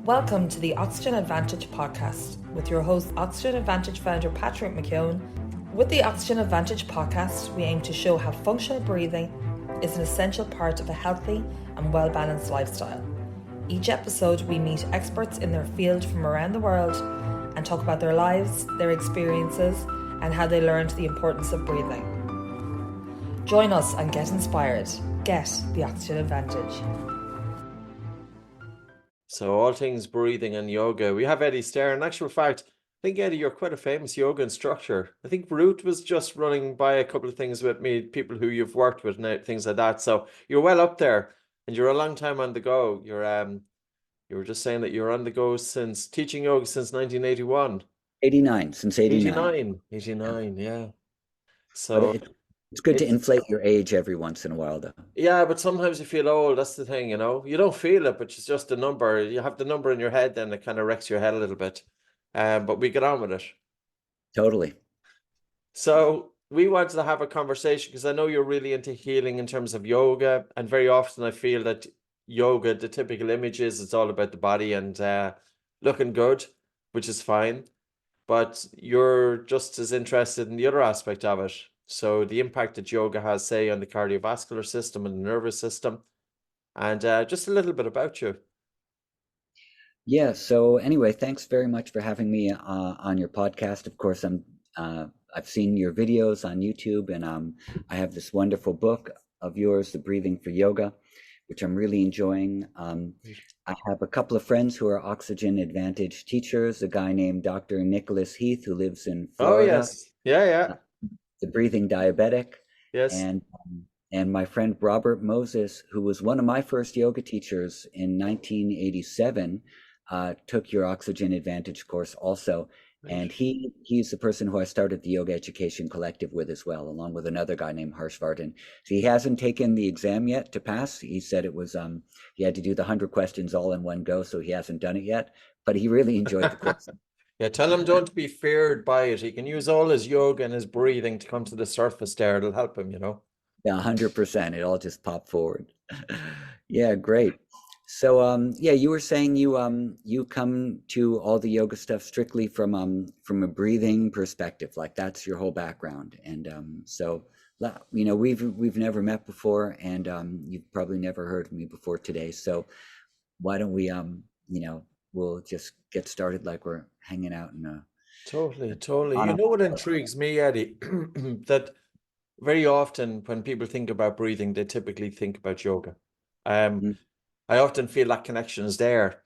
Welcome to the Oxygen Advantage podcast with your host, Oxygen Advantage founder Patrick McKeown. With the Oxygen Advantage podcast, we aim to show how functional breathing is an essential part of a healthy and well-balanced lifestyle. Each episode, we meet experts in their field from around the world and talk about their lives, their experiences, and how they learned the importance of breathing. Join us and get inspired. Get the Oxygen Advantage. So all things breathing and yoga. We have Eddie Stair. In actual fact, I think, Eddie, you're quite a famous yoga instructor. I think Ruth was just running by a couple of things with me, people who you've worked with and things like that. So you're well up there and you're a long time on the go. You were just saying that you're on the go since teaching yoga since 1981. 89, since 89. 89, yeah. But So it's good to inflate your age every once in a while, though. yeah, but sometimes you feel old. That's the thing, you know. You don't feel it, but it's just a number. You have the number in your head, then it kind of wrecks your head a little bit. But we get on with it. Totally. So we wanted to have a conversation because I know you're really into healing in terms of yoga, and very often I feel that yoga, the typical image is it's all about the body and looking good, which is fine. But you're just as interested in the other aspect of it. So the impact that yoga has, say, on the cardiovascular system and the nervous system, and just a little bit about you. Yeah. So anyway, thanks very much for having me on your podcast. Of course, I've seen your videos on YouTube, and I have this wonderful book of yours, The Breathing for Yoga, which I'm really enjoying. I have a couple of friends who are Oxygen Advantage teachers. A guy named Dr. Nicholas Heath, who lives in Florida. Oh yes, yeah. The Breathing Diabetic. Yes. And my friend Robert Moses, who was one of my first yoga teachers in 1987, took your Oxygen Advantage course also. Right. And he's the person who I started the Yoga Education Collective with as well, along with another guy named Harshvardhan. So he hasn't taken the exam yet to pass. He said it was he had to do the 100 questions all in one go, so he hasn't done it yet. But he really enjoyed the course. Yeah, tell him don't be feared by it. He can use all his yoga and his breathing to come to the surface there. It'll help him, you know. Yeah, 100%. It all just popped forward. Yeah, great. So yeah, you were saying you come to all the yoga stuff strictly from a breathing perspective, like that's your whole background. And so you know, we've never met before, and you've probably never heard of me before today. So why don't we you know, we'll just get started like we're hanging out in a Totally. You know what intrigues me, Eddie, that very often when people think about breathing, they typically think about yoga. I often feel that connection is there.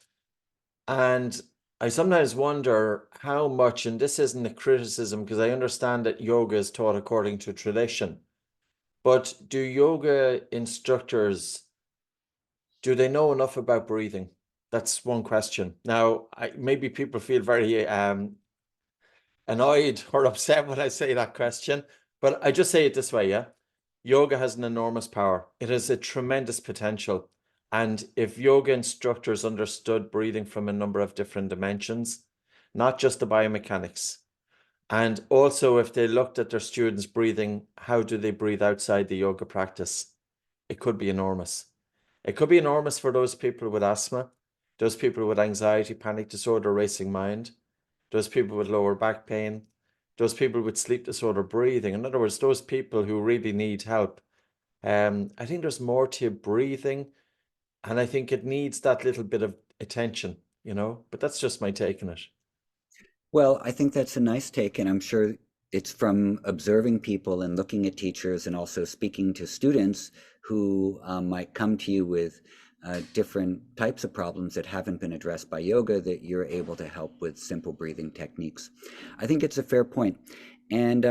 And I sometimes wonder how much, and this isn't a criticism because I understand that yoga is taught according to tradition, but do yoga instructors, do they know enough about breathing? That's one question. Now, maybe people feel very annoyed or upset when I say that question, but I just say it this way, yeah? Yoga has an enormous power. It has a tremendous potential. And if yoga instructors understood breathing from a number of different dimensions, not just the biomechanics, and also if they looked at their students' breathing, how do they breathe outside the yoga practice? It could be enormous. It could be enormous for those people with asthma, those people with anxiety, panic disorder, racing mind, those people with lower back pain, those people with sleep disorder breathing. In other words, those people who really need help. I think there's more to breathing, and I think it needs that little bit of attention, you know, but that's just my take on it. Well, I think that's a nice take, and I'm sure it's from observing people and looking at teachers and also speaking to students who might come to you with different types of problems that haven't been addressed by yoga, that you're able to help with simple breathing techniques. I think it's a fair point. And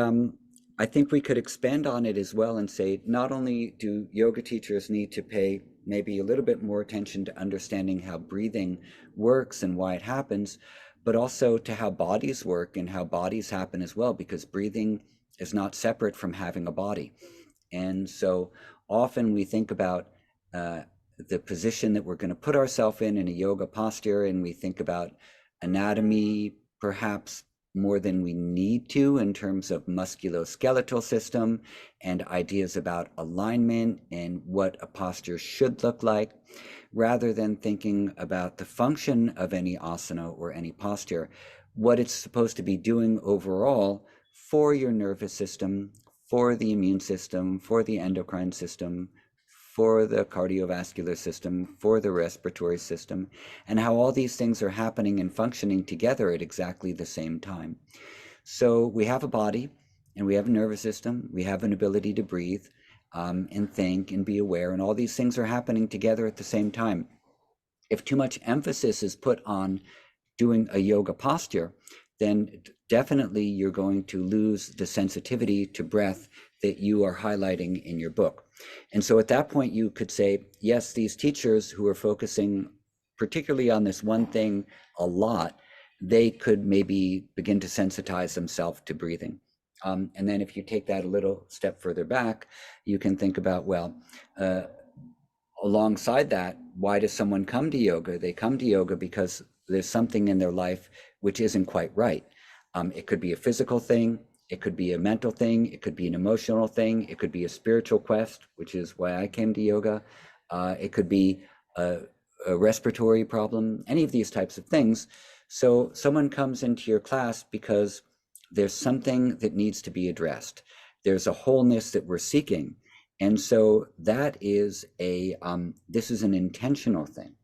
I think we could expand on it as well and say, not only do yoga teachers need to pay maybe a little bit more attention to understanding how breathing works and why it happens, but also to how bodies work and how bodies happen as well, because breathing is not separate from having a body. And so often we think about the position that we're going to put ourselves in a yoga posture, and we think about anatomy perhaps more than we need to in terms of musculoskeletal system and ideas about alignment and what a posture should look like, rather than thinking about the function of any asana or any posture, what it's supposed to be doing overall for your nervous system, for the immune system, for the endocrine system, for the cardiovascular system, for the respiratory system, and how all these things are happening and functioning together at exactly the same time. So we have a body and we have a nervous system, we have an ability to breathe and think and be aware, and all these things are happening together at the same time. If too much emphasis is put on doing a yoga posture, then definitely you're going to lose the sensitivity to breath that you are highlighting in your book. And so at that point, you could say, yes, these teachers who are focusing particularly on this one thing a lot, they could maybe begin to sensitize themselves to breathing. And then if you take that a little step further back, you can think about, well, alongside that, why does someone come to yoga? They come to yoga because there's something in their life which isn't quite right. It could be a physical thing, it could be a mental thing, it could be an emotional thing, it could be a spiritual quest, which is why I came to yoga. It could be a respiratory problem, any of these types of things. So someone comes into your class because there's something that needs to be addressed. There's a wholeness that we're seeking. And so that is this is an intentional thing.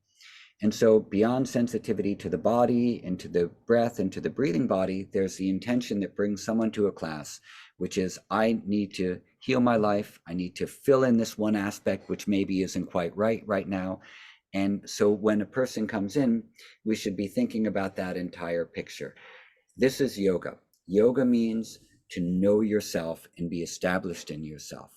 And so beyond sensitivity to the body and to the breath and to the breathing body, there's the intention that brings someone to a class, which is, I need to heal my life. I need to fill in this one aspect, which maybe isn't quite right now. And so when a person comes in, we should be thinking about that entire picture. This is yoga. Yoga means to know yourself and be established in yourself.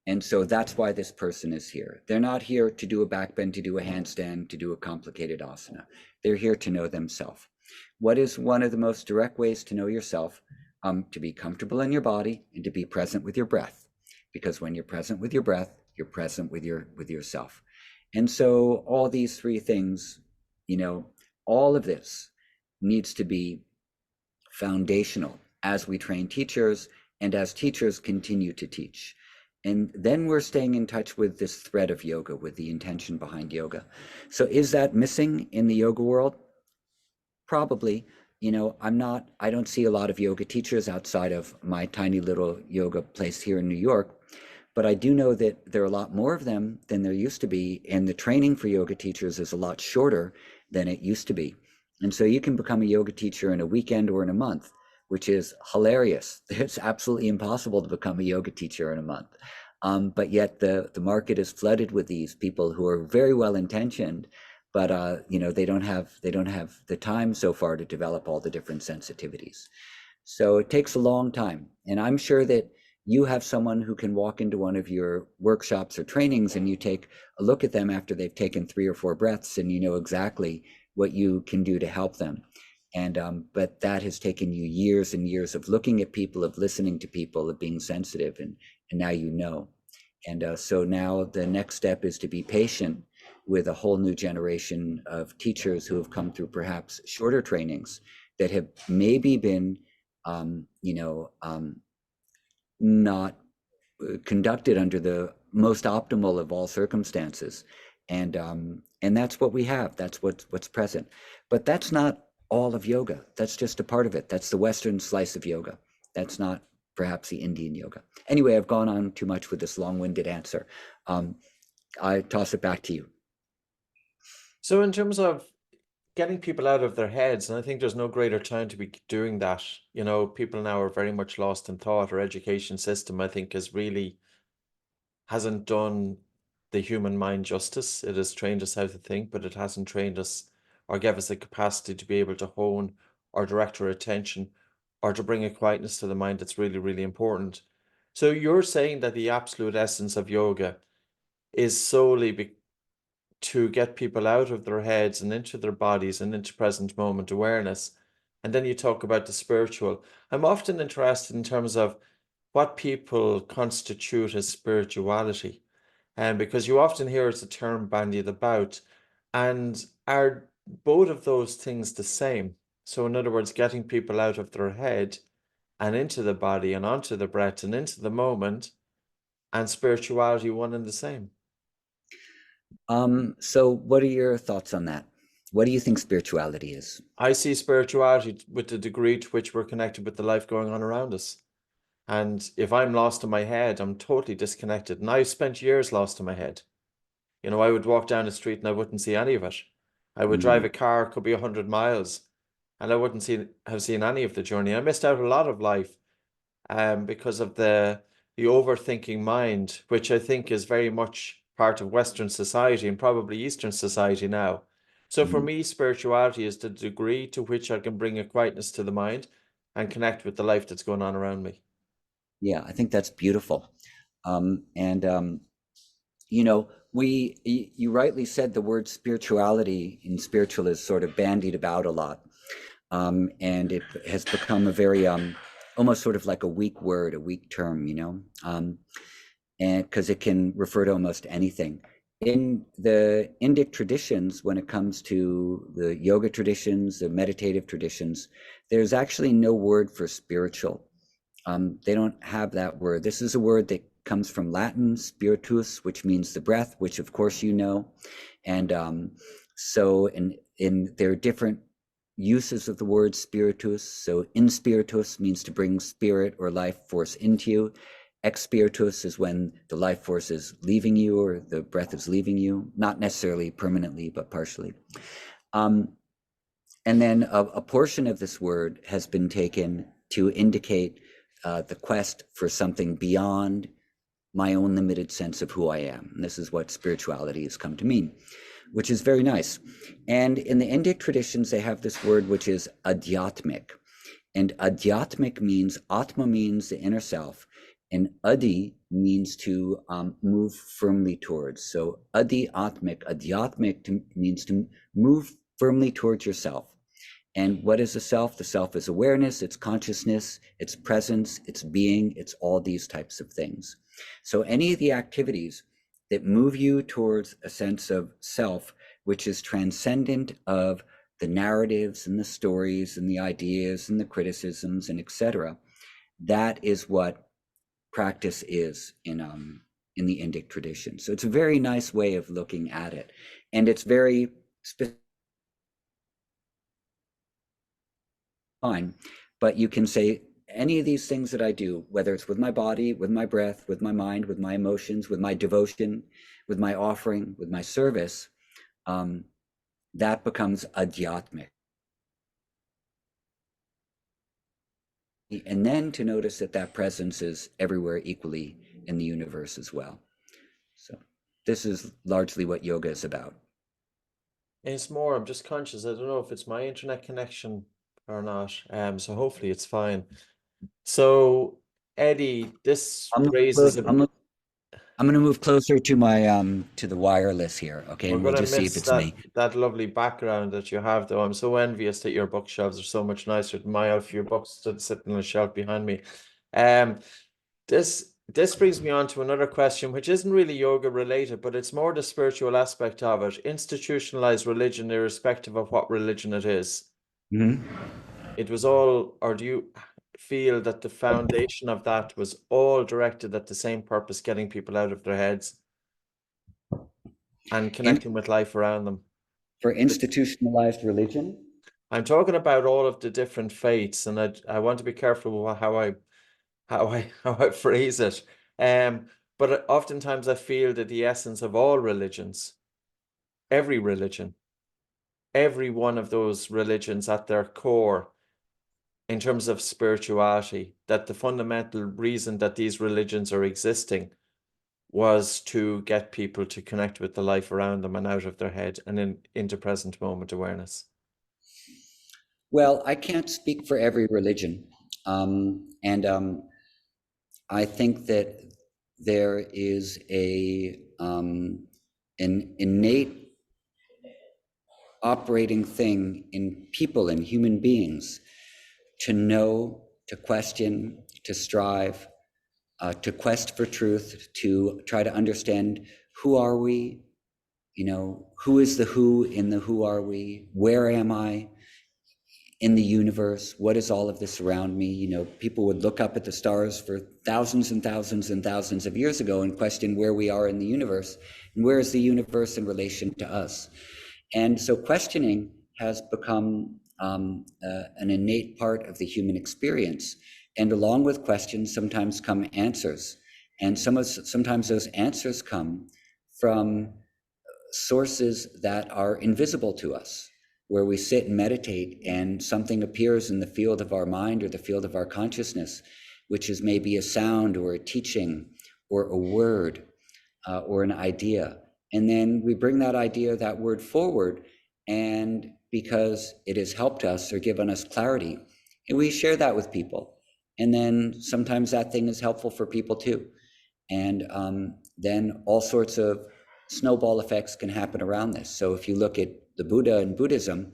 And so that's why this person is here. They're not here to do a backbend, to do a handstand, to do a complicated asana. They're here to know themselves. What is one of the most direct ways to know yourself? To be comfortable in your body and to be present with your breath. Because when you're present with your breath, you're present with yourself. And so all these three things, all of this needs to be foundational as we train teachers and as teachers continue to teach. And then we're staying in touch with this thread of yoga, with the intention behind yoga. So is that missing in the yoga world? Probably. I don't see a lot of yoga teachers outside of my tiny little yoga place here in New York, but I do know that there are a lot more of them than there used to be. And the training for yoga teachers is a lot shorter than it used to be. And so you can become a yoga teacher in a weekend or in a month, which is hilarious. It's absolutely impossible to become a yoga teacher in a month. But yet the market is flooded with these people who are very well intentioned, but they don't have the time so far to develop all the different sensitivities. So it takes a long time. And I'm sure that you have someone who can walk into one of your workshops or trainings and you take a look at them after they've taken 3 or 4 breaths and you know exactly what you can do to help them. And but that has taken you years and years of looking at people, of listening to people, of being sensitive, and now you know. And so now the next step is to be patient with a whole new generation of teachers who have come through perhaps shorter trainings that have maybe been not conducted under the most optimal of all circumstances. And that's what we have. That's what's present. But that's not all of yoga. That's just a part of it. That's the Western slice of yoga. That's not perhaps the Indian yoga. Anyway, I've gone on too much with this long-winded answer. I toss it back to you. So in terms of getting people out of their heads, and I think there's no greater time to be doing that. People now are very much lost in thought. Our education system, I think, hasn't done the human mind justice. It has trained us how to think, but it hasn't trained us or give us the capacity to be able to hone or direct our attention or to bring a quietness to the mind that's really, really important. So you're saying that the absolute essence of yoga is solely to get people out of their heads and into their bodies and into present moment awareness. And then you talk about the spiritual. I'm often interested in terms of what people constitute as spirituality. And because you often hear the term bandied about, and are both of those things the same? So in other words, getting people out of their head and into the body and onto the breath and into the moment, and spirituality one and the same. So what are your thoughts on that? What do you think spirituality is? I see spirituality with the degree to which we're connected with the life going on around us. And if I'm lost in my head, I'm totally disconnected. And I spent years lost in my head. You know, I would walk down the street and I wouldn't see any of it. I would drive a car, could be 100 miles, and I wouldn't have seen any of the journey. I missed out a lot of life because of the overthinking mind, which I think is very much part of Western society and probably Eastern society now. So for me, spirituality is the degree to which I can bring a quietness to the mind and connect with the life that's going on around me. Yeah, I think that's beautiful. You know, you rightly said the word spirituality and spiritual is sort of bandied about a lot. And it has become a very, almost sort of like a weak word, a weak term, you know, and because it can refer to almost anything. In the Indic traditions, when it comes to the yoga traditions, the meditative traditions, there's actually no word for spiritual. They don't have that word. This is a word that comes from Latin, spiritus, which means the breath, which of course you know. And so in there are different uses of the word spiritus. So in spiritus means to bring spirit or life force into you. Ex spiritus is when the life force is leaving you or the breath is leaving you, not necessarily permanently, but partially. And then a portion of this word has been taken to indicate the quest for something beyond my own limited sense of who I am. And this is what spirituality has come to mean, which is very nice. And in the Indic traditions, they have this word, which is adhyatmic. And adhyatmic means, atma means the inner self, and adi means to move firmly towards. So adhyatmic means to move firmly towards yourself. And what is the self? The self is awareness, it's consciousness, it's presence, it's being, it's all these types of things. So any of the activities that move you towards a sense of self, which is transcendent of the narratives and the stories and the ideas and the criticisms and etc., that is what practice is in the Indic tradition. So it's a very nice way of looking at it, and it's very specific. Fine, but you can say any of these things that I do, whether it's with my body, with my breath, with my mind, with my emotions, with my devotion, with my offering, with my service, that becomes adhyatmic. And then to notice that that presence is everywhere equally in the universe as well. So this is largely what yoga is about. It's more, I'm just conscious, I don't know if it's my internet connection or not. So hopefully it's fine. So Eddie, this raises I'm going to move closer to my to the wireless here, okay? we're And we'll going to just see if miss it's me. that lovely background that you have, though. I'm so envious that your bookshelves are so much nicer than my outfit. Your books stood sitting on a shelf behind me. This brings me on to another question, which isn't really yoga related, but it's more the spiritual aspect of it. Institutionalized religion, irrespective of what religion it is. It was all, or do you feel that the foundation of that was all directed at the same purpose, getting people out of their heads and connecting with life around them? For institutionalized religion? I'm talking about all of the different faiths, and I want to be careful with how I phrase it. But oftentimes I feel that the essence of all religions, every religion, every one of those religions at their core, in terms of spirituality, that the fundamental reason that these religions are existing was to get people to connect with the life around them and out of their head and into present moment awareness. Well, I can't speak for every religion. I think that there is an innate operating thing in people, in human beings, to know, to question, to strive, to quest for truth, to try to understand who are we, you know, who is the who in the who are we, where am I, in the universe? What is all of this around me? You know, people would look up at the stars for thousands and thousands and thousands of years ago and question where we are in the universe, and where is the universe in relation to us? And so questioning has become an innate part of the human experience. And along with questions sometimes come answers. And sometimes those answers come from sources that are invisible to us, where we sit and meditate and something appears in the field of our mind or the field of our consciousness, which is maybe a sound or a teaching or a word or an idea. And then we bring that idea, that word forward, and because it has helped us or given us clarity, and we share that with people. And then sometimes that thing is helpful for people too. And then all sorts of snowball effects can happen around this. So if you look at the Buddha and Buddhism,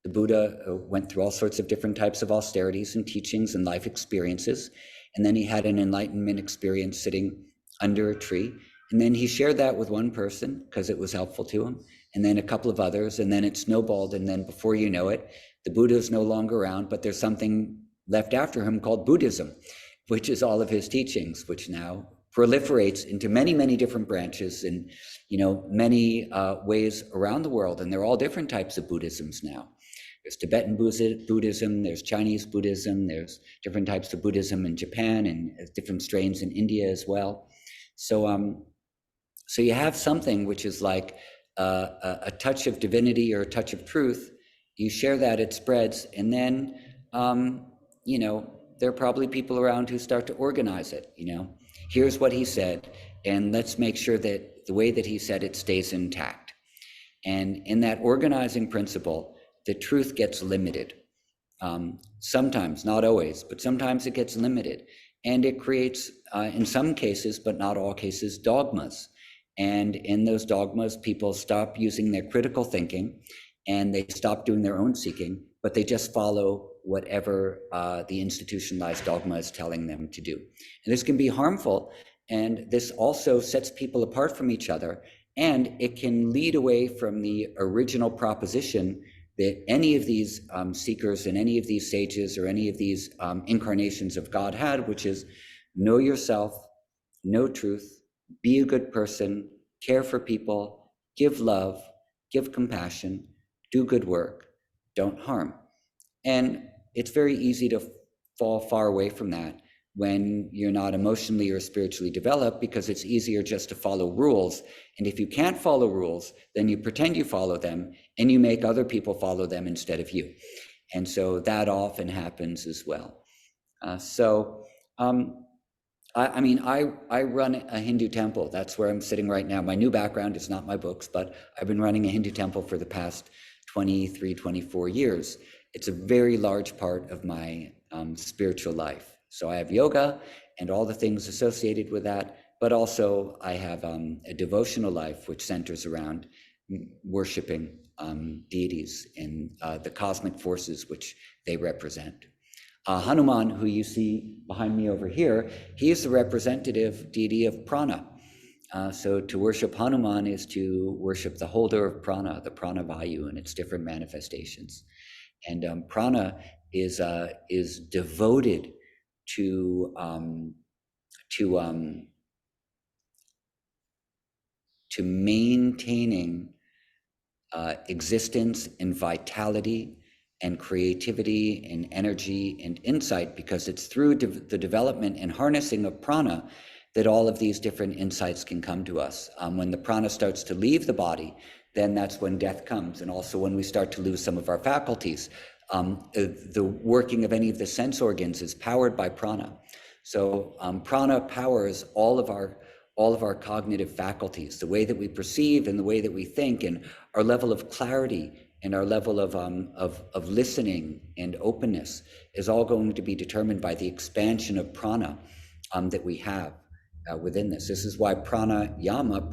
the Buddha went through all sorts of different types of austerities and teachings and life experiences. And then he had an enlightenment experience sitting under a tree. And then he shared that with one person because it was helpful to him, and then a couple of others, and then it snowballed. And then before you know it, the Buddha is no longer around, but there's something left after him called Buddhism, which is all of his teachings, which now proliferates into many, many different branches and, you know, many ways around the world. And they're all different types of Buddhisms now. There's Tibetan Buddhism, there's Chinese Buddhism, there's different types of Buddhism in Japan and different strains in India as well. So, so you have something which is like a touch of divinity or a touch of truth. You share that, it spreads, and then, you know, there are probably people around who start to organize it, you know. Here's what he said, and let's make sure that the way that he said it stays intact. And in that organizing principle, the truth gets limited. Sometimes, not always, but sometimes it gets limited. And it creates, in some cases, but not all cases, dogmas. And in those dogmas, people stop using their critical thinking and they stop doing their own seeking, but they just follow whatever the institutionalized dogma is telling them to do. And this can be harmful, and this also sets people apart from each other, and it can lead away from the original proposition that any of these seekers and any of these sages or any of these incarnations of God had, which is know yourself, know truth, be a good person, care for people, give love, give compassion, do good work, don't harm. And it's very easy to fall far away from that when you're not emotionally or spiritually developed, because it's easier just to follow rules. And if you can't follow rules, then you pretend you follow them and you make other people follow them instead of you. And so that often happens as well. I mean, I run a Hindu temple. That's where I'm sitting right now. My new background is not my books, but I've been running a Hindu temple for the past 23, 24 years. It's a very large part of my spiritual life. So I have yoga and all the things associated with that, but also I have a devotional life which centers around worshiping deities and the cosmic forces which they represent. Hanuman, who you see behind me over here, he is the representative deity of prana. So to worship Hanuman is to worship the holder of prana, the prana vayu, and its different manifestations. And prana is devoted to maintaining existence and vitality and creativity and energy and insight, because it's through the development and harnessing of prana that all of these different insights can come to us. When the prana starts to leave the body, then that's when death comes. And also when we start to lose some of our faculties. The working of any of the sense organs is powered by prana. So prana powers all of our cognitive faculties, the way that we perceive and the way that we think, and our level of clarity and our level of listening and openness is all going to be determined by the expansion of prana that we have within this. This is why pranayama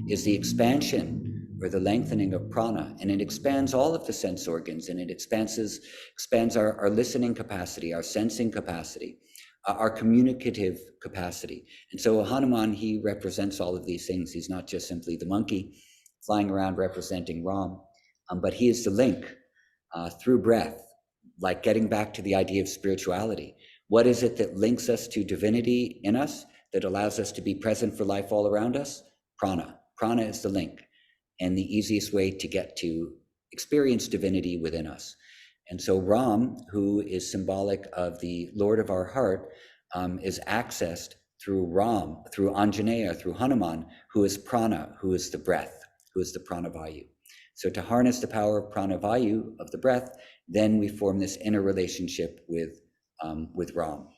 is the expansion or the lengthening of prana, and it expands all of the sense organs, and it expands our listening capacity, our sensing capacity, our communicative capacity. And so Hanuman, he represents all of these things. He's not just simply the monkey flying around representing Ram, but he is the link through breath, like getting back to the idea of spirituality. What is it that links us to divinity in us, that allows us to be present for life all around us? Prana. Prana is the link and the easiest way to get to experience divinity within us. And so Ram, who is symbolic of the Lord of our heart, is accessed through Ram, through Anjaneya, through Hanuman, who is prana, who is the breath, who is the pranavayu. So to harness the power of pranavayu, of the breath, then we form this inner relationship with Ram.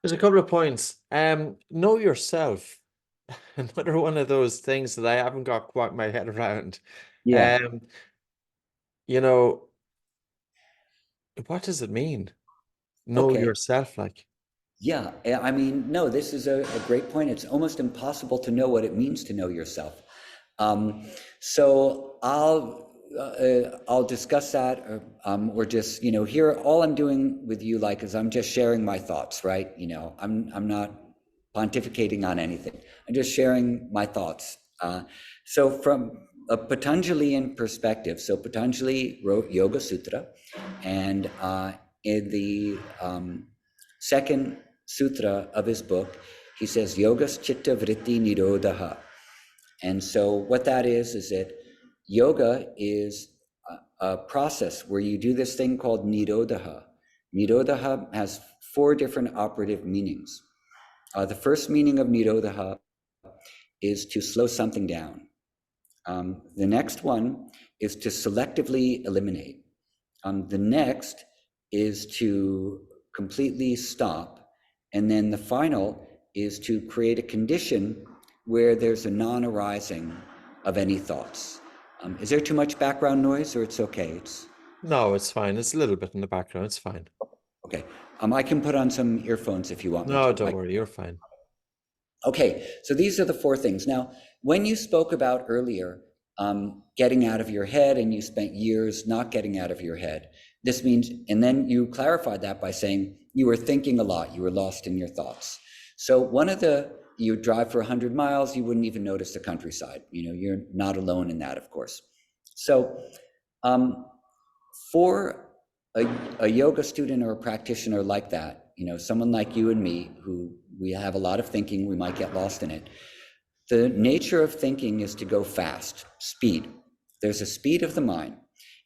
There's a couple of points. Know yourself. Another one of those things that I haven't got quite my head around. Yeah. You know, what does it mean? Know Okay. yourself, like. Yeah, I mean, no, this is a great point. It's almost impossible to know what it means to know yourself. So I'll discuss that, or just, here, all I'm doing with you, like, is I'm just sharing my thoughts, right? I'm not pontificating on anything. I'm just sharing my thoughts. So from a Patanjalian perspective, so Patanjali wrote Yoga Sutra, and in the second sutra of his book, he says, Yogas Chitta Vritti Nirodha. And so what that is that yoga is a process where you do this thing called Nirodha. Nirodha has 4 different operative meanings. The first meaning of Nirodha is to slow something down. The next one is to selectively eliminate. The next is to completely stop. And then the final is to create a condition where there's a non-arising of any thoughts. Is there too much background noise, or it's okay? No, it's fine. It's a little bit in the background. It's fine. Okay. I can put on some earphones if you want me to. No, don't worry. You're fine. Okay, so these are the 4 things. Now, when you spoke about earlier getting out of your head, and you spent years not getting out of your head, this means, and then you clarified that by saying you were thinking a lot, you were lost in your thoughts. So you drive for 100 miles, you wouldn't even notice the countryside. You're not alone in that, of course. So for a yoga student or a practitioner like that, someone like you and me, who we have a lot of thinking, we might get lost in it. The nature of thinking is to go fast, speed. There's a speed of the mind.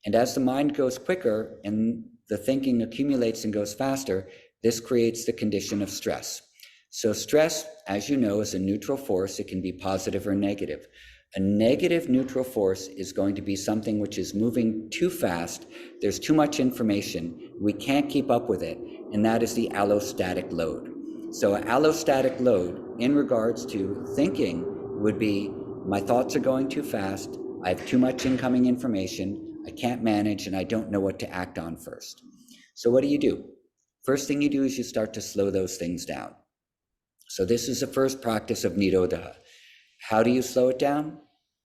And as the mind goes quicker and the thinking accumulates and goes faster, this creates the condition of stress. So stress, as you know, is a neutral force. It can be positive or negative. A negative neutral force is going to be something which is moving too fast. There's too much information. We can't keep up with it. And that is the allostatic load. So an allostatic load in regards to thinking would be, my thoughts are going too fast. I have too much incoming information. I can't manage, and I don't know what to act on first. So what do? First thing you do is you start to slow those things down. So this is the first practice of Nirodha. How do you slow it down?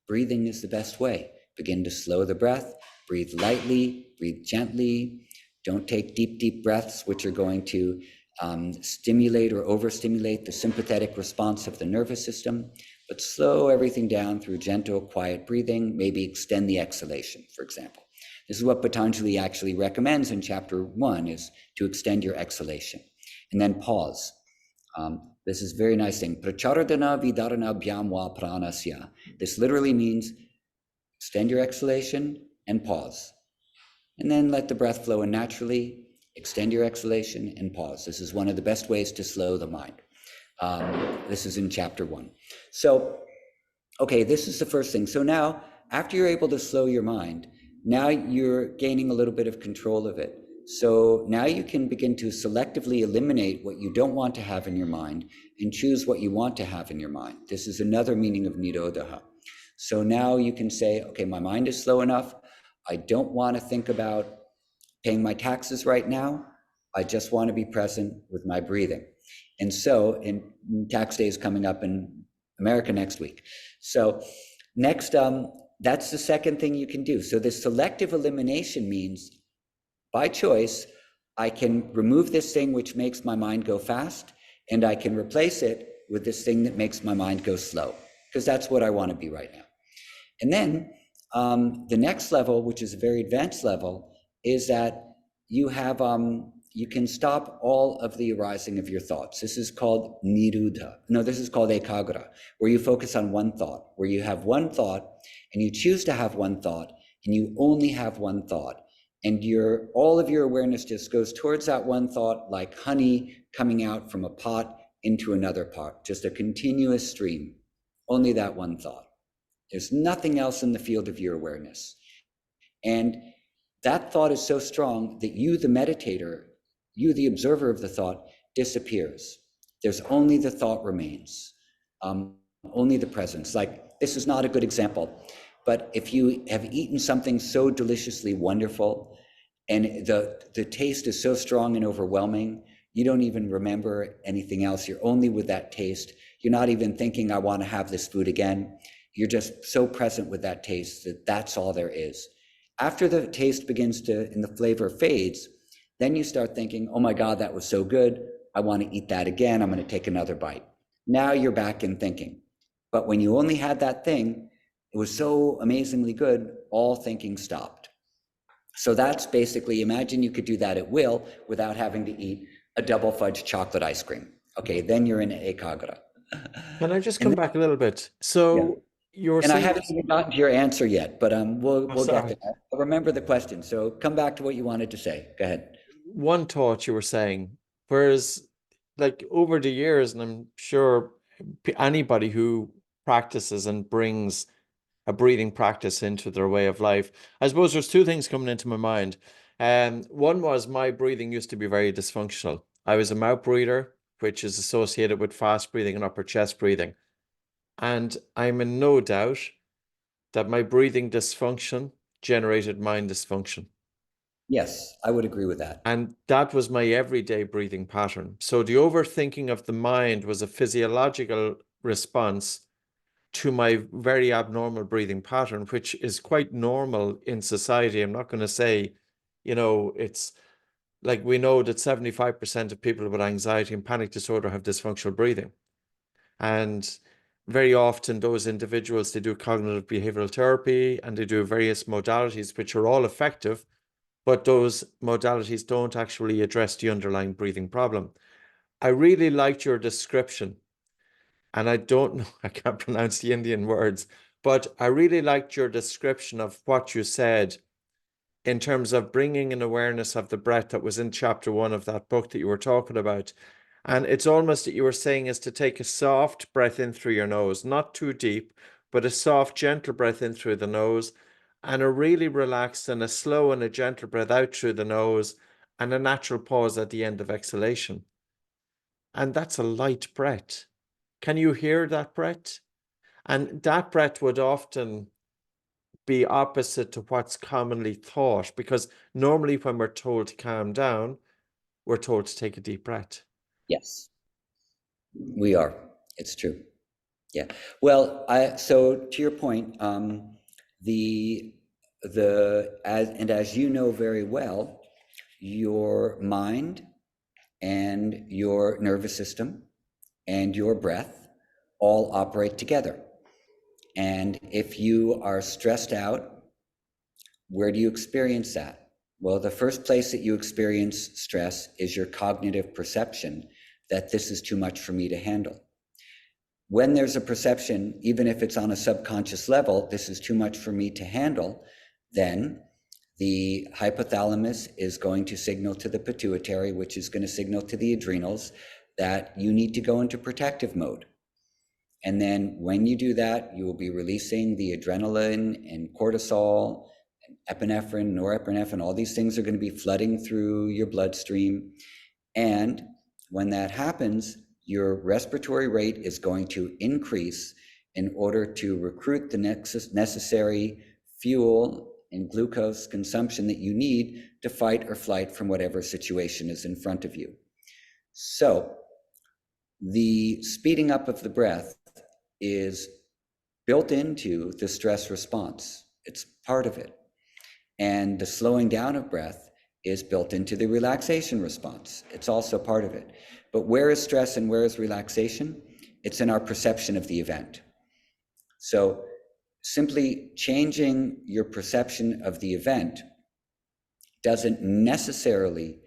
Breathing is the best way. Begin to slow the breath, breathe lightly, breathe gently. Don't take deep, deep breaths, which are going to stimulate or overstimulate the sympathetic response of the nervous system, but slow everything down through gentle, quiet breathing. Maybe extend the exhalation, for example. This is what Patanjali actually recommends in chapter 1, is to extend your exhalation. And then pause. This is a very nice thing. Pracharadana vidarana bhyamwa pranasya. This literally means extend your exhalation and pause. And then let the breath flow in naturally. Extend your exhalation and pause. This is one of the best ways to slow the mind. This is in chapter 1. So, okay, this is the first thing. So now, after you're able to slow your mind, now you're gaining a little bit of control of it. So now you can begin to selectively eliminate what you don't want to have in your mind and choose what you want to have in your mind. This is another meaning of Nirodha. So now you can say, okay, my mind is slow enough. I don't want to think about paying my taxes right now. I just want to be present with my breathing. And so, tax day is coming up in America next week. So next, that's the second thing you can do. So this selective elimination means, by choice, I can remove this thing which makes my mind go fast, and I can replace it with this thing that makes my mind go slow, because that's what I want to be right now. And then The next level, which is a very advanced level, is that you have you can stop all of the arising of your thoughts. This is called niruddha. No, this is called ekagra, where you focus on one thought, where you have one thought and you choose to have one thought and you only have one thought. And all of your awareness just goes towards that one thought, like honey coming out from a pot into another pot, just a continuous stream, only that one thought. There's nothing else in the field of your awareness. And that thought is so strong that you, the meditator, you, the observer of the thought, disappears. There's only the thought remains, only the presence. Like, this is not a good example, but if you have eaten something so deliciously wonderful and the taste is so strong and overwhelming, you don't even remember anything else. You're only with that taste. You're not even thinking, I want to have this food again. You're just so present with that taste that that's all there is. After the taste begins to, and the flavor fades, then you start thinking, oh my God, that was so good. I want to eat that again. I'm going to take another bite. Now you're back in thinking. But when you only had that thing, it was so amazingly good, all thinking stopped. So that's basically, imagine you could do that at will without having to eat a double fudge chocolate ice cream. Okay, then you're in ekagra. Can I just come back a little bit? So Yeah. you're And I saying, haven't even gotten to your answer yet, but we'll get sorry. there. I'll remember the question. So come back to what you wanted to say. Go ahead. One thought you were saying, whereas like over the years, and I'm sure anybody who practices and brings a breathing practice into their way of life, I suppose there's two things coming into my mind. One was my breathing used to be very dysfunctional. I was a mouth breather, which is associated with fast breathing and upper chest breathing. And I'm in no doubt that my breathing dysfunction generated mind dysfunction. Yes, I would agree with that. And that was my everyday breathing pattern. So the overthinking of the mind was a physiological response to my very abnormal breathing pattern, which is quite normal in society. I'm not going to say, it's like we know that 75% of people with anxiety and panic disorder have dysfunctional breathing. And very often those individuals, they do cognitive behavioral therapy and they do various modalities, which are all effective, but those modalities don't actually address the underlying breathing problem. I really liked your description, and I don't know, I can't pronounce the Indian words, but I really liked your description of what you said in terms of bringing an awareness of the breath that was in chapter 1 of that book that you were talking about. And it's almost that you were saying is to take a soft breath in through your nose, not too deep, but a soft, gentle breath in through the nose, and a really relaxed and a slow and a gentle breath out through the nose, and a natural pause at the end of exhalation. And that's a light breath. Can you hear that breath? And that breath would often be opposite to what's commonly thought, because normally when we're told to calm down, we're told to take a deep breath. Yes, we are. It's true. Yeah. Well, so to your point, as you know very well, your mind and your nervous system and your breath all operate together. And if you are stressed out, where do you experience that? Well, the first place that you experience stress is your cognitive perception that this is too much for me to handle. When there's a perception, even if it's on a subconscious level, this is too much for me to handle, then the hypothalamus is going to signal to the pituitary, which is going to signal to the adrenals that you need to go into protective mode. And then when you do that, you will be releasing the adrenaline and cortisol, and epinephrine, norepinephrine, all these things are going to be flooding through your bloodstream. And when that happens, your respiratory rate is going to increase in order to recruit the necessary fuel and glucose consumption that you need to fight or flight from whatever situation is in front of you. So the speeding up of the breath is built into the stress response. It's part of it. And the slowing down of breath is built into the relaxation response. It's also part of it. But where is stress and where is relaxation? It's in our perception of the event. So simply changing your perception of the event doesn't necessarily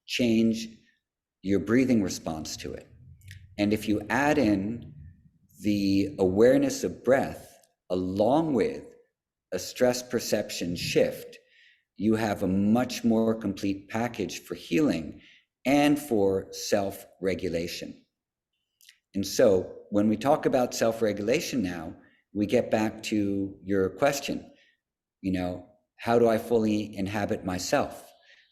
change your breathing response to it. And if you add in the awareness of breath along with a stress perception shift, you have a much more complete package for healing and for self-regulation. And so when we talk about self-regulation now, we get back to your question, how do I fully inhabit myself?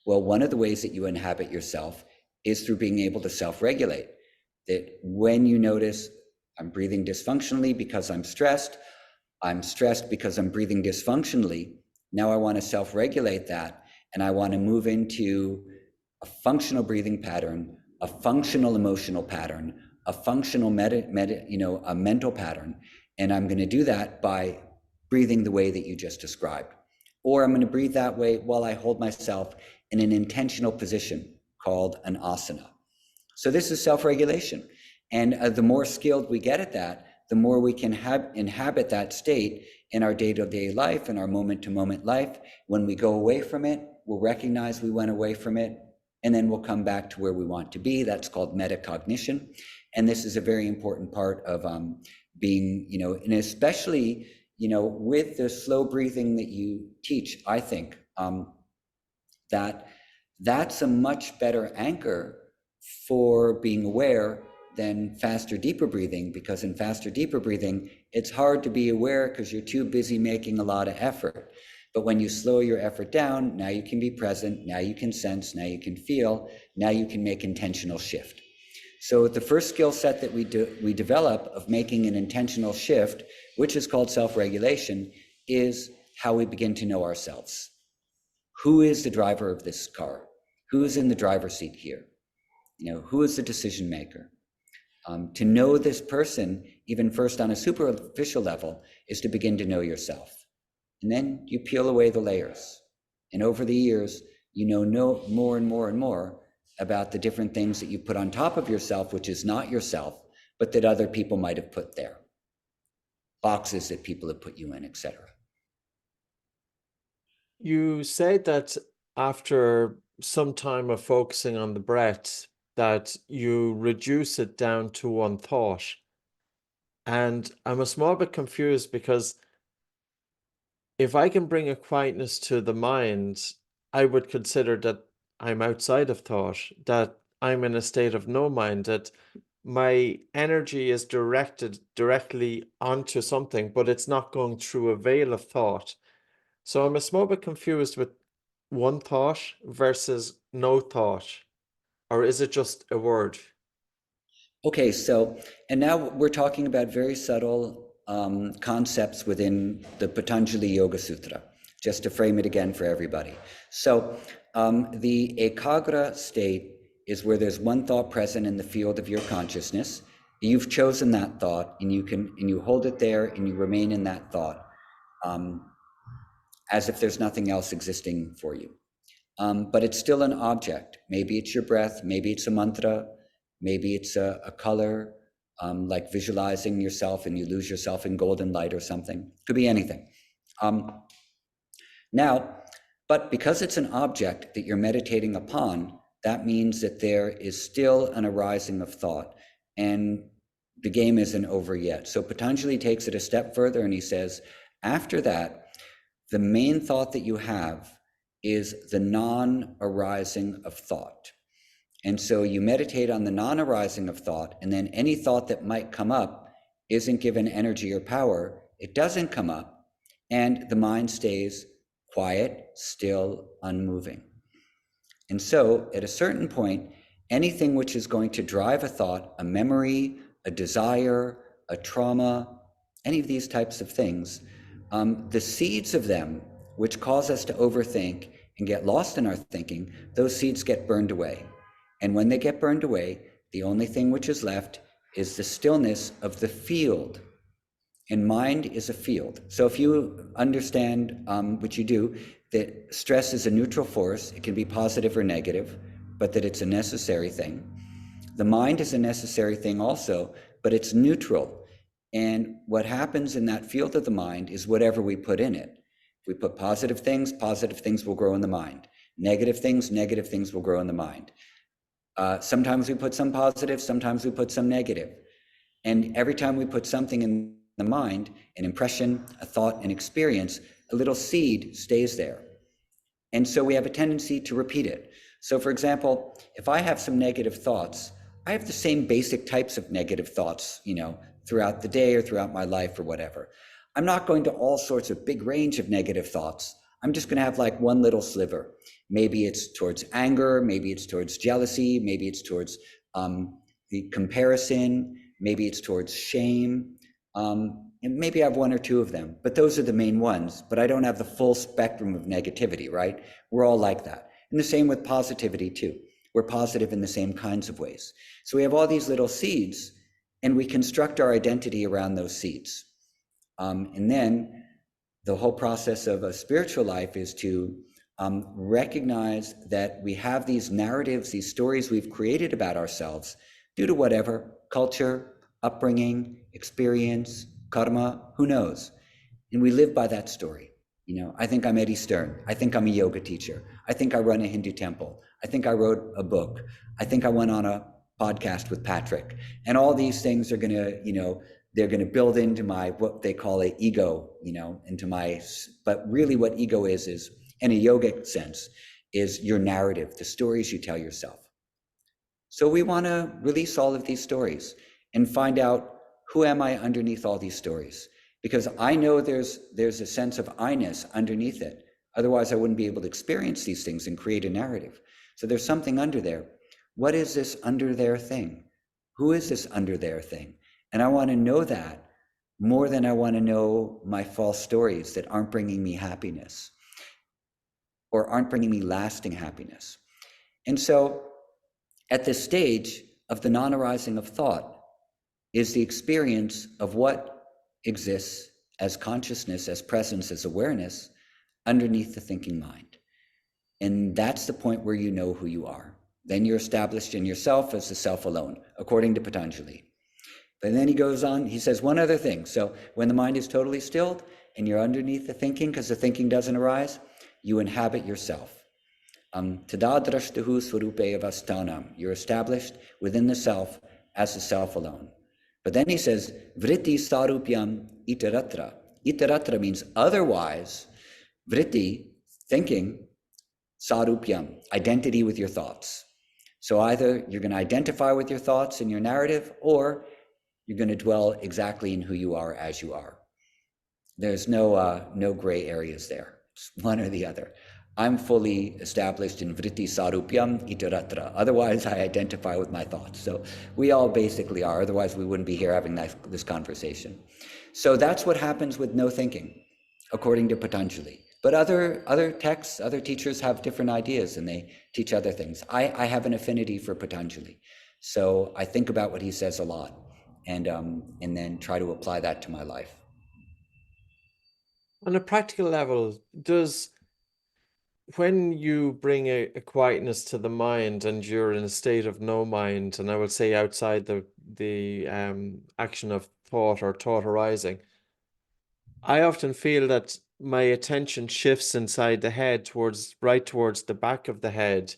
Well, one of the ways that you inhabit yourself is through being able to self-regulate. That when you notice I'm breathing dysfunctionally because I'm stressed because I'm breathing dysfunctionally, now I want to self-regulate that, and I want to move into a functional breathing pattern, a functional emotional pattern, a functional a mental pattern. And I'm going to do that by breathing the way that you just described. Or I'm going to breathe that way while I hold myself in an intentional position called an asana. So this is self-regulation. And the more skilled we get at that, the more we can inhabit that state in our day-to-day life, in our moment-to-moment life. When we go away from it, we'll recognize we went away from it, and then we'll come back to where we want to be. That's called metacognition. And this is a very important part of being, and especially, with the slow breathing that you teach, I think that's a much better anchor for being aware than faster, deeper breathing, because in faster, deeper breathing, it's hard to be aware because you're too busy making a lot of effort. But when you slow your effort down, now you can be present, now you can sense, now you can feel, now you can make intentional shift. So the first skill set that we develop of making an intentional shift, which is called self-regulation, is how we begin to know ourselves. Who is the driver of this car? Who is in the driver's seat here? Who is the decision maker? To know this person, even first on a superficial level, is to begin to know yourself. And then you peel away the layers. And over the years, know more and more and more about the different things that you put on top of yourself, which is not yourself, but that other people might have put there. Boxes that people have put you in, etc. You said that after some time of focusing on the breath, that you reduce it down to one thought. And I'm a small bit confused because if I can bring a quietness to the mind, I would consider that I'm outside of thought, that I'm in a state of no mind, that my energy is directed directly onto something, but it's not going through a veil of thought. So I'm a small bit confused with one thought versus no thought. Or is it just a word? Okay, so, and now we're talking about very subtle concepts within the Patanjali Yoga Sutra, just to frame it again for everybody. So the ekagra state is where there's one thought present in the field of your consciousness. You've chosen that thought, and you hold it there, and you remain in that thought as if there's nothing else existing for you. But it's still an object. Maybe it's your breath, maybe it's a mantra, maybe it's a color, like visualizing yourself and you lose yourself in golden light or something. Could be anything. Now, but because it's an object that you're meditating upon, that means that there is still an arising of thought, and the game isn't over yet. So Patanjali takes it a step further, and he says, after that, the main thought that you have is the non-arising of thought. And so you meditate on the non-arising of thought, and then any thought that might come up isn't given energy or power. It doesn't come up, and the mind stays quiet, still, unmoving. And so at a certain point, anything which is going to drive a thought, a memory, a desire, a trauma, any of these types of things, the seeds of them, which cause us to overthink and get lost in our thinking, those seeds get burned away. And when they get burned away, the only thing which is left is the stillness of the field. And mind is a field. So if you understand, which you do, that stress is a neutral force, it can be positive or negative, but that it's a necessary thing. The mind is a necessary thing also, but it's neutral. And what happens in that field of the mind is whatever we put in it. If we put positive things will grow in the mind. Negative things will grow in the mind. Sometimes we put some positive, sometimes we put some negative. And every time we put something in the mind, an impression, a thought, an experience, a little seed stays there. And so we have a tendency to repeat it. So for example, if I have some negative thoughts, I have the same basic types of negative thoughts, throughout the day or throughout my life or whatever. I'm not going to all sorts of big range of negative thoughts. I'm just going to have like one little sliver. Maybe it's towards anger, maybe it's towards jealousy, maybe it's towards the comparison, maybe it's towards shame. And maybe I have one or two of them, but those are the main ones. But I don't have the full spectrum of negativity, right? We're all like that. And the same with positivity too. We're positive in the same kinds of ways. So we have all these little seeds, and we construct our identity around those seeds. And then the whole process of a spiritual life is to recognize that we have these narratives, these stories we've created about ourselves due to whatever, culture, upbringing, experience, karma, who knows? And we live by that story. I think I'm Eddie Stern. I think I'm a yoga teacher. I think I run a Hindu temple. I think I wrote a book. I think I went on a podcast with Patrick. And all these things are going to, they're going to build into my, what they call an ego, but really what ego is, in a yogic sense, is your narrative, the stories you tell yourself. So we want to release all of these stories and find out, who am I underneath all these stories? Because I know there's a sense of I-ness underneath it. Otherwise, I wouldn't be able to experience these things and create a narrative. So there's something under there. What is this under there thing? Who is this under there thing? And I want to know that more than I want to know my false stories that aren't bringing me happiness or aren't bringing me lasting happiness. And so at this stage of the non-arising of thought is the experience of what exists as consciousness, as presence, as awareness underneath the thinking mind. And that's the point where you know who you are. Then you're established in yourself as the self alone, according to Patanjali. But then he goes on, he says one other thing. So when the mind is totally stilled and you're underneath the thinking, because the thinking doesn't arise, you inhabit yourself. Tadadrashtahu swarupe avastanam. You're established within the self as the self alone. But then he says, vritti sarupyam itaratra. Itaratra means otherwise. Vritti, thinking, sarupyam, identity with your thoughts. So either you're going to identify with your thoughts in your narrative, or you're going to dwell exactly in who you are as you are. There's no gray areas there. It's one or the other. I'm fully established in vritti sarupyam itaratra. Otherwise, I identify with my thoughts. So we all basically are. Otherwise, we wouldn't be here having this conversation. So that's what happens with no thinking, according to Patanjali. But other texts, other teachers have different ideas, and they teach other things. I have an affinity for Patanjali. So I think about what he says a lot, and then try to apply that to my life. On a practical level, when you bring a quietness to the mind and you're in a state of no mind, and I would say outside the action of thought or thought arising, I often feel that my attention shifts inside the head right towards the back of the head.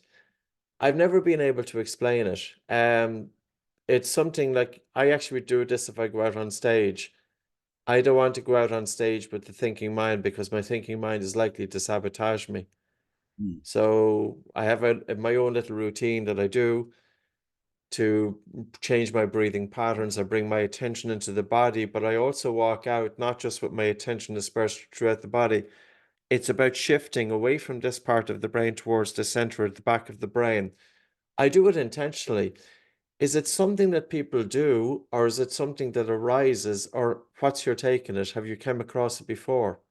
I've never been able to explain it. It's something like, I actually would do this if I go out on stage. I don't want to go out on stage with the thinking mind, because my thinking mind is likely to sabotage me. So I have my own little routine that I do to change my breathing patterns. I bring my attention into the body, but I also walk out not just with my attention dispersed throughout the body. It's about shifting away from this part of the brain towards the center at the back of the brain. I do it intentionally. Is it something that people do, or is it something that arises, or what's your take on it? Have you come across it before?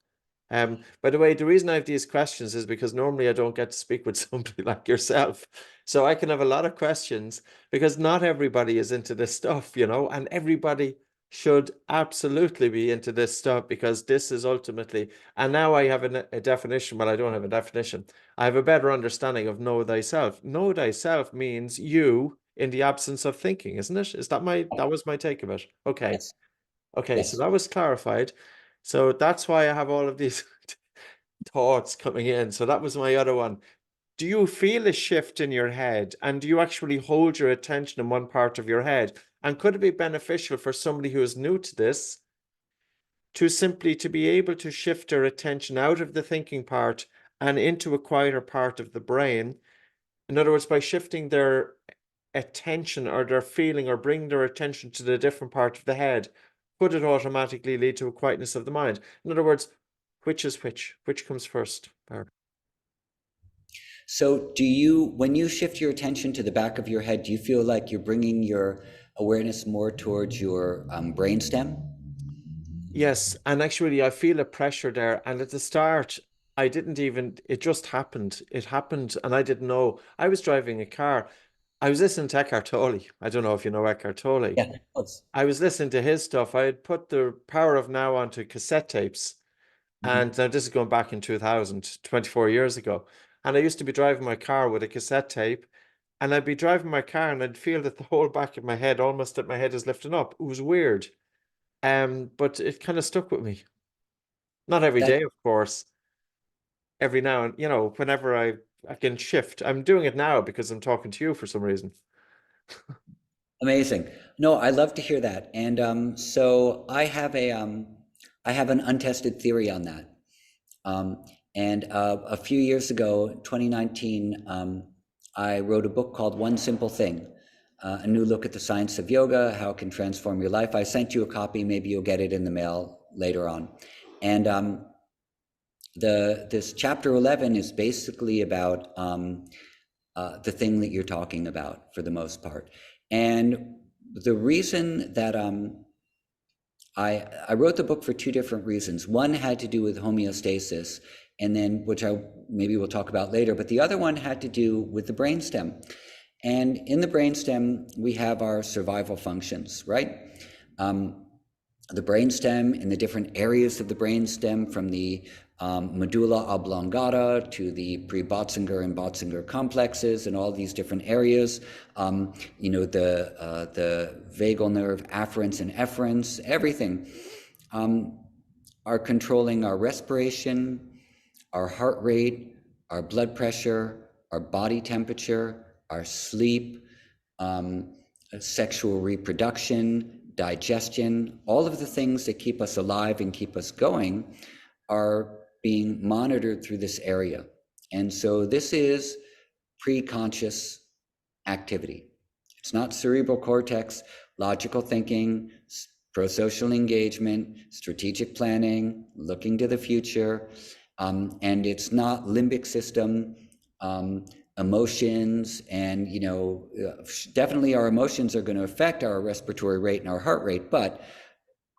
By the way, the reason I have these questions is because normally I don't get to speak with somebody like yourself. So I can have a lot of questions, because not everybody is into this stuff, and everybody should absolutely be into this stuff, because this is ultimately, and now I have a definition, but I don't have a definition. I have a better understanding of know thyself. Know thyself means you in the absence of thinking, isn't it? That was my take of it. Okay. Yes. Okay, so Yes. that was clarified. So that's why I have all of these thoughts coming in. So that was my other one. Do you feel a shift in your head, and do you actually hold your attention in one part of your head? And could it be beneficial for somebody who is new to this to simply to be able to shift their attention out of the thinking part and into a quieter part of the brain? In other words, by shifting their attention or their feeling or bringing their attention to the different part of the head, could it automatically lead to a quietness of the mind? In other words, which is which? Which comes first, Barb? So do you, when you shift your attention to the back of your head, do you feel like you're bringing your awareness more towards your brainstem? Yes, and actually I feel a pressure there. And at the start, I didn't even, it just happened. It happened and I didn't know. I was driving a car. I was listening to Eckhart Tolle. I don't know if you know Eckhart Tolle. Yeah. I was listening to his stuff. I had put the Power of Now onto cassette tapes. Mhm. And now this is going back in 2000, 24 years ago. And I used to be driving my car with a cassette tape. And I'd be driving my car and I'd feel that the whole back of my head, almost that my head is lifting up. It was weird. But it kind of stuck with me. Not every That's day, of course. Every now and, whenever I can shift. I'm doing it now because I'm talking to you for some reason. amazing. No, I love to hear that. And so I have an untested theory on that. And a few years ago, 2019, I wrote a book called One Simple Thing, a new look at the science of yoga, how it can transform your life. I sent you a copy. Maybe you'll get it in the mail later on. And this chapter 11 is basically about the thing that you're talking about for the most part. And the reason that I wrote the book for two different reasons. One had to do with homeostasis, and then, which I maybe we'll talk about later, but the other one had to do with the brainstem. And in the brainstem, we have our survival functions, right? The brainstem and the different areas of the brainstem, from the medulla oblongata to the pre-Botzinger and Botzinger complexes and all these different areas, the vagal nerve afferents and efferents, everything are controlling our respiration, our heart rate, our blood pressure, our body temperature, our sleep, sexual reproduction, digestion. All of the things that keep us alive and keep us going are being monitored through this area. And so this is pre-conscious activity. It's not cerebral cortex, logical thinking, pro-social engagement, strategic planning, looking to the future, and it's not limbic system, emotions, and definitely our emotions are going to affect our respiratory rate and our heart rate, but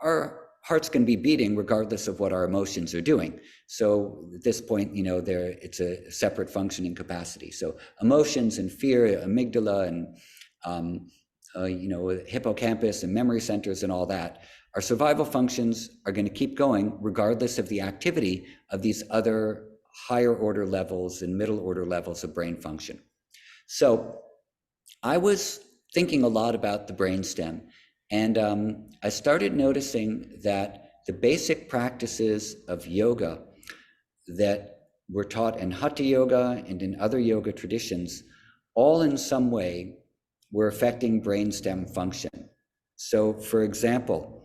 our heart's going to be beating regardless of what our emotions are doing. So at this point, it's a separate functioning capacity. So emotions and fear, amygdala and hippocampus and memory centers and all that, our survival functions are going to keep going regardless of the activity of these other higher order levels and middle order levels of brain function. So I was thinking a lot about the brainstem, and I started noticing that the basic practices of yoga that were taught in Hatha Yoga and in other yoga traditions, all in some way were affecting brainstem function. So for example,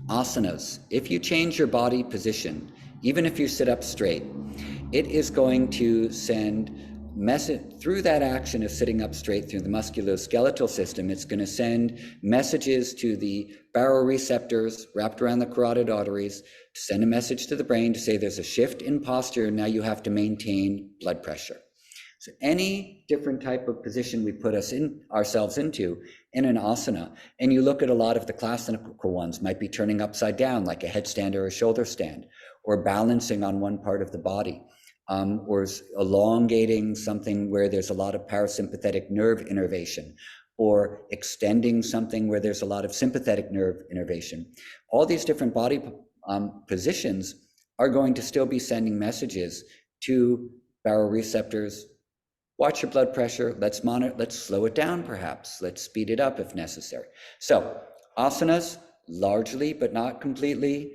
asanas, if you change your body position, even if you sit up straight, it is going to send message through that action of sitting up straight through the musculoskeletal system. It's going to send messages to the baroreceptors wrapped around the carotid arteries to send a message to the brain to say there's a shift in posture. Now you have to maintain blood pressure. So any different type of position we put ourselves into in an asana, and you look at a lot of the classical ones, might be turning upside down like a headstand or a shoulder stand, or balancing on one part of the body, or elongating something where there's a lot of parasympathetic nerve innervation, or extending something where there's a lot of sympathetic nerve innervation. All these different body positions are going to still be sending messages to baroreceptors. Watch your blood pressure. Let's monitor. Let's slow it down, perhaps. Let's speed it up if necessary. So asanas largely, but not completely,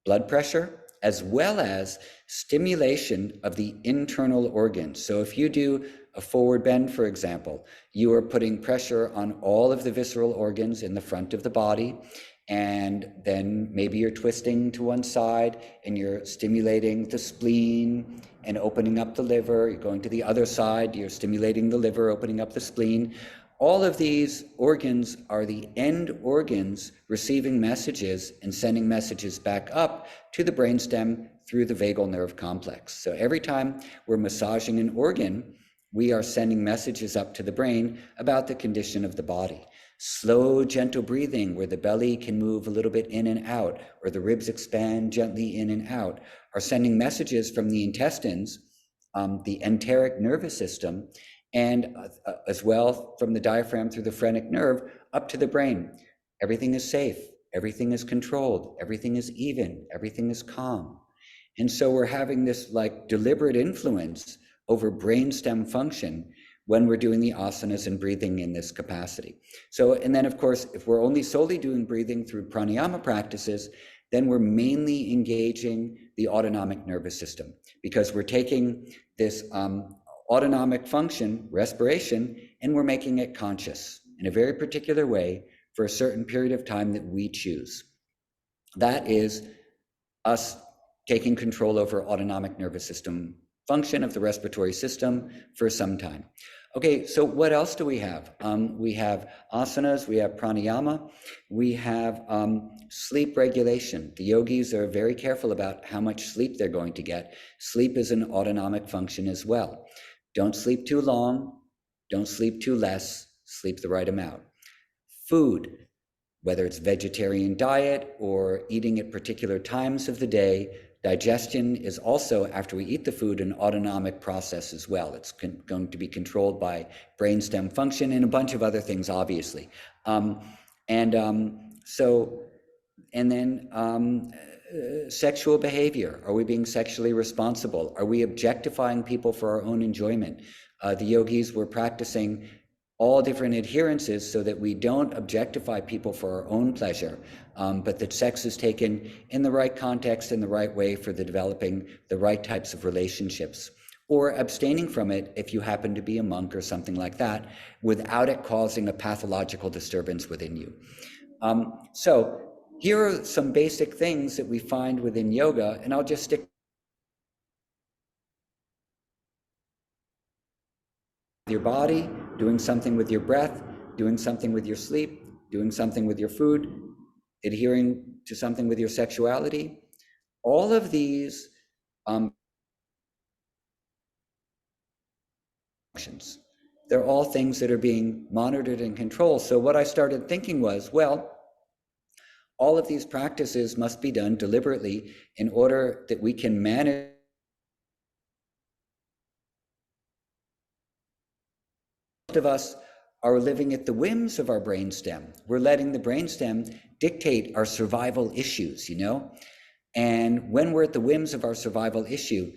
blood pressure, as well as stimulation of the internal organs. So if you do a forward bend, for example, you are putting pressure on all of the visceral organs in the front of the body, and then maybe you're twisting to one side and you're stimulating the spleen and opening up the liver. You're going to the other side, you're stimulating the liver, opening up the spleen. All of these organs are the end organs receiving messages and sending messages back up to the brainstem through the vagal nerve complex. So every time we're massaging an organ, we are sending messages up to the brain about the condition of the body. Slow, gentle breathing where the belly can move a little bit in and out, or the ribs expand gently in and out, are sending messages from the intestines, the enteric nervous system, and as well from the diaphragm through the phrenic nerve up to the brain. Everything is safe, everything is controlled, everything is even, everything is calm. And so we're having this like deliberate influence over brainstem function when we're doing the asanas and breathing in this capacity. So, and then of course, if we're only solely doing breathing through pranayama practices, then we're mainly engaging the autonomic nervous system, because we're taking this autonomic function, respiration, and we're making it conscious in a very particular way for a certain period of time that we choose. That is us taking control over autonomic nervous system function of the respiratory system for some time. Okay, so what else do we have? We have asanas, we have pranayama, we have sleep regulation. The yogis are very careful about how much sleep they're going to get. Sleep is an autonomic function as well. Don't sleep too long, don't sleep too less, sleep the right amount. Food, whether it's vegetarian diet or eating at particular times of the day, digestion is also, after we eat the food, an autonomic process as well. It's going to be controlled by brainstem function and a bunch of other things, obviously. Sexual behavior. Are we being sexually responsible? Are we objectifying people for our own enjoyment? The yogis were practicing all different adherences so that we don't objectify people for our own pleasure, but that sex is taken in the right context, in the right way for the developing the right types of relationships, or abstaining from it if you happen to be a monk or something like that, without it causing a pathological disturbance within you. So here are some basic things that we find within yoga, and I'll just stick with your body, doing something with your breath, doing something with your sleep, doing something with your food, adhering to something with your sexuality. All of these functions, they're all things that are being monitored and controlled. So what I started thinking was, well, all of these practices must be done deliberately in order that we can manage. Most of us are living at the whims of our brainstem. We're letting the brainstem dictate our survival issues, you know? And when we're at the whims of our survival issue,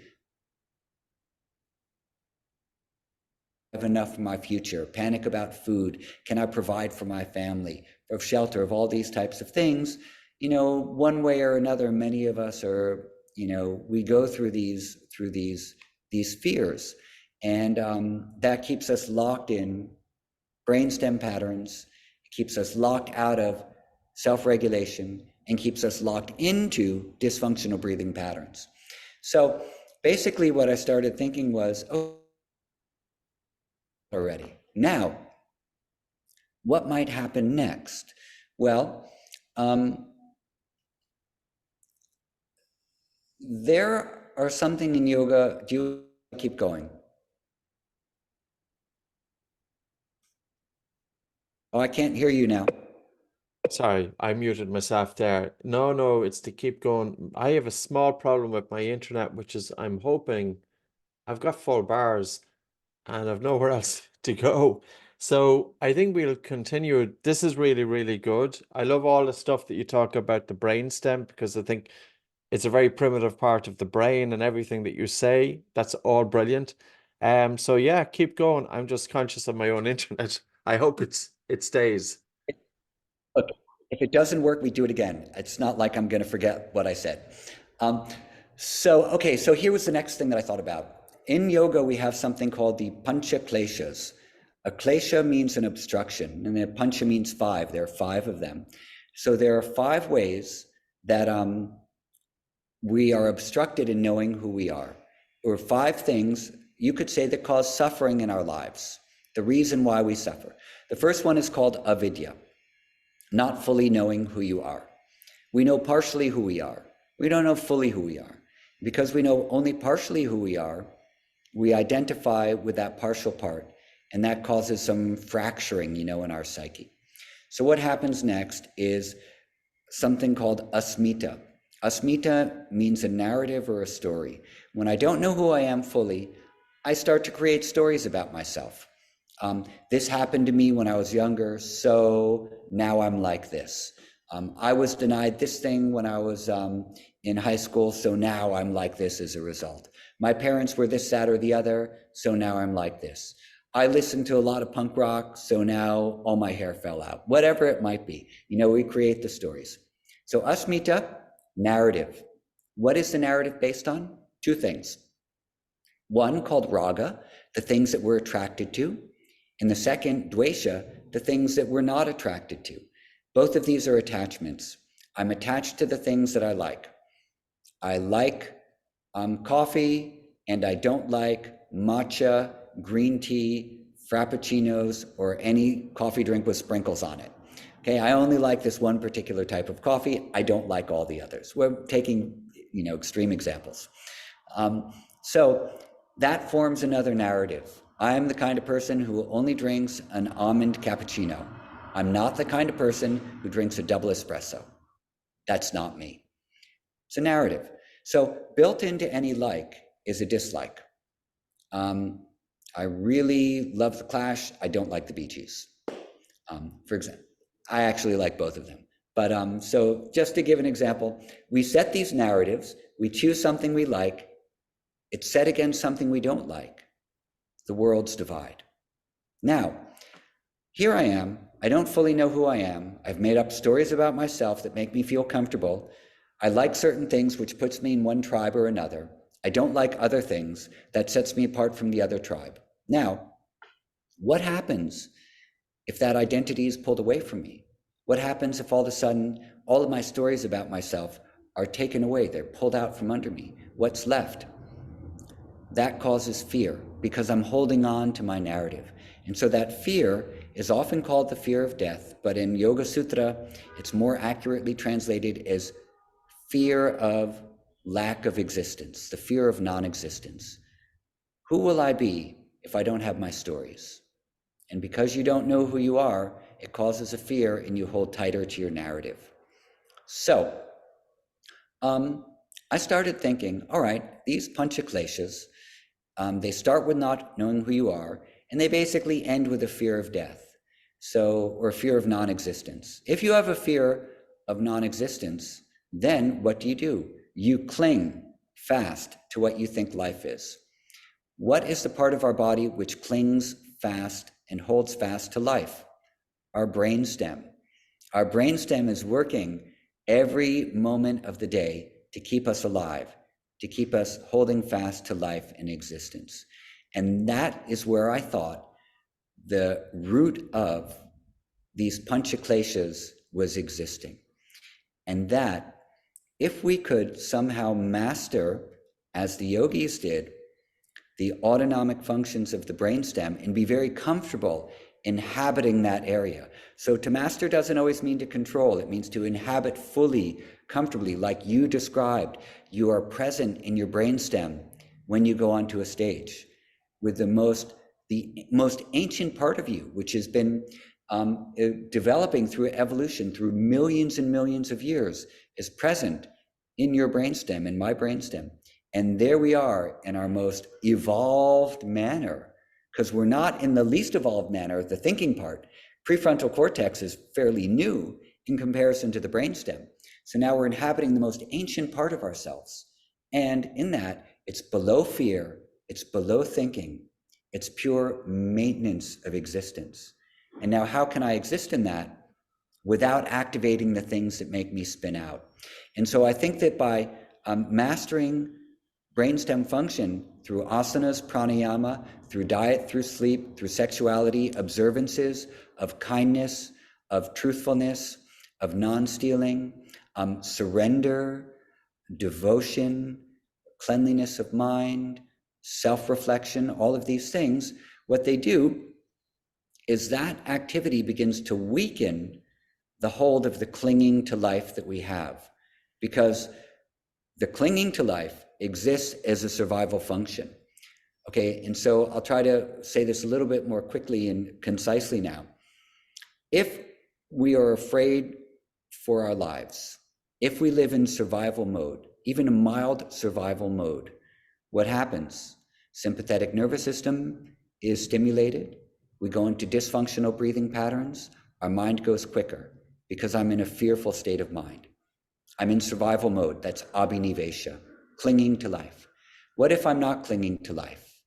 I have enough for my future, panic about food, can I provide for my family, of shelter, of all these types of things, you know, one way or another, many of us are, you know, we go through these fears, and that keeps us locked in brainstem patterns, it keeps us locked out of self-regulation, and keeps us locked into dysfunctional breathing patterns. So basically what I started thinking was, oh, already. Now, what might happen next? Well, there are something in yoga. Do you keep going? Oh, I can't hear you now. Sorry, I muted myself there. No, it's to keep going. I have a small problem with my internet, which is I'm hoping I've got full bars and I've nowhere else to go. So I think we'll continue. This is really, really good. I love all the stuff that you talk about the brainstem, because I think it's a very primitive part of the brain, and everything that you say, that's all brilliant. So yeah, keep going. I'm just conscious of my own internet. I hope it stays. Okay. If it doesn't work, we do it again. It's not like I'm going to forget what I said. So here was the next thing that I thought about. In yoga, we have something called the pancha kleshas. A klesha means an obstruction, and a pancha means 5. There are 5 of them. So there are 5 ways that we are obstructed in knowing who we are, or 5 things you could say that cause suffering in our lives, the reason why we suffer. The first one is called avidya, not fully knowing who you are. We know partially who we are. We don't know fully who we are. Because we know only partially who we are, we identify with that partial part, and that causes some fracturing, in our psyche. So what happens next is something called asmita. Asmita means a narrative or a story. When I don't know who I am fully, I start to create stories about myself. This happened to me when I was younger, so now I'm like this. I was denied this thing when I was in high school, so now I'm like this as a result. My parents were this, that, or the other, so now I'm like this. I listened to a lot of punk rock, so now all my hair fell out. Whatever it might be, we create the stories. So asmita, narrative. What is the narrative based on? 2 things. One called raga, the things that we're attracted to, and the second, dvesha, the things that we're not attracted to. Both of these are attachments. I'm attached to the things that I like. I like coffee, and I don't like matcha, green tea, frappuccinos, or any coffee drink with sprinkles on it. Okay, I only like this one particular type of coffee. I don't like all the others. We're taking, extreme examples. So that forms another narrative. I'm the kind of person who only drinks an almond cappuccino. I'm not the kind of person who drinks a double espresso. That's not me. It's a narrative. So built into any like is a dislike. I really love the Clash. I don't like the Bee Gees. For example, I actually like both of them. But so just to give an example, we set these narratives, we choose something we like, it's set against something we don't like. The worlds divide. Now, here I am. I don't fully know who I am. I've made up stories about myself that make me feel comfortable. I like certain things, which puts me in one tribe or another. I don't like other things. That sets me apart from the other tribe. Now, what happens if that identity is pulled away from me? What happens if all of a sudden all of my stories about myself are taken away? They're pulled out from under me. What's left? That causes fear because I'm holding on to my narrative. And so that fear is often called the fear of death, but in Yoga Sutra, it's more accurately translated as fear of lack of existence, the fear of non-existence. Who will I be if I don't have my stories? And because you don't know who you are, it causes a fear and you hold tighter to your narrative. So I started thinking, all right, these pancha kleshas, they start with not knowing who you are, and they basically end with a fear of death, or fear of non-existence. If you have a fear of non-existence, then what do? You cling fast to what you think life is. What is the part of our body which clings fast and holds fast to life? Our brainstem. Our brainstem is working every moment of the day to keep us alive, to keep us holding fast to life and existence. And that is where I thought the root of these pancha kleshas was existing. And that if we could somehow master, as the yogis did, the autonomic functions of the brainstem and be very comfortable inhabiting that area. So to master doesn't always mean to control. It means to inhabit fully, comfortably, like you described. You are present in your brainstem when you go onto a stage with the most ancient part of you, which has been developing through evolution, through millions and millions of years, is present in your brainstem, in my brainstem. And there we are in our most evolved manner, because we're not in the least evolved manner, the thinking part. Prefrontal cortex is fairly new in comparison to the brainstem. So now we're inhabiting the most ancient part of ourselves. And in that, it's below fear, it's below thinking, it's pure maintenance of existence. And now how can I exist in that? without activating the things that make me spin out. And so I think that by mastering brainstem function through asanas, pranayama, through diet, through sleep, through sexuality, observances of kindness, of truthfulness, of non-stealing, surrender, devotion, cleanliness of mind, self-reflection, all of these things, what they do is that activity begins to weaken the hold of the clinging to life that we have, because the clinging to life exists as a survival function. Okay, and so I'll try to say this a little bit more quickly and concisely now. If we are afraid for our lives, if we live in survival mode, even a mild survival mode, what happens? Sympathetic nervous system is stimulated. We go into dysfunctional breathing patterns. Our mind goes quicker because I'm in a fearful state of mind. I'm in survival mode. That's abhinivesha, clinging to life. What if I'm not clinging to life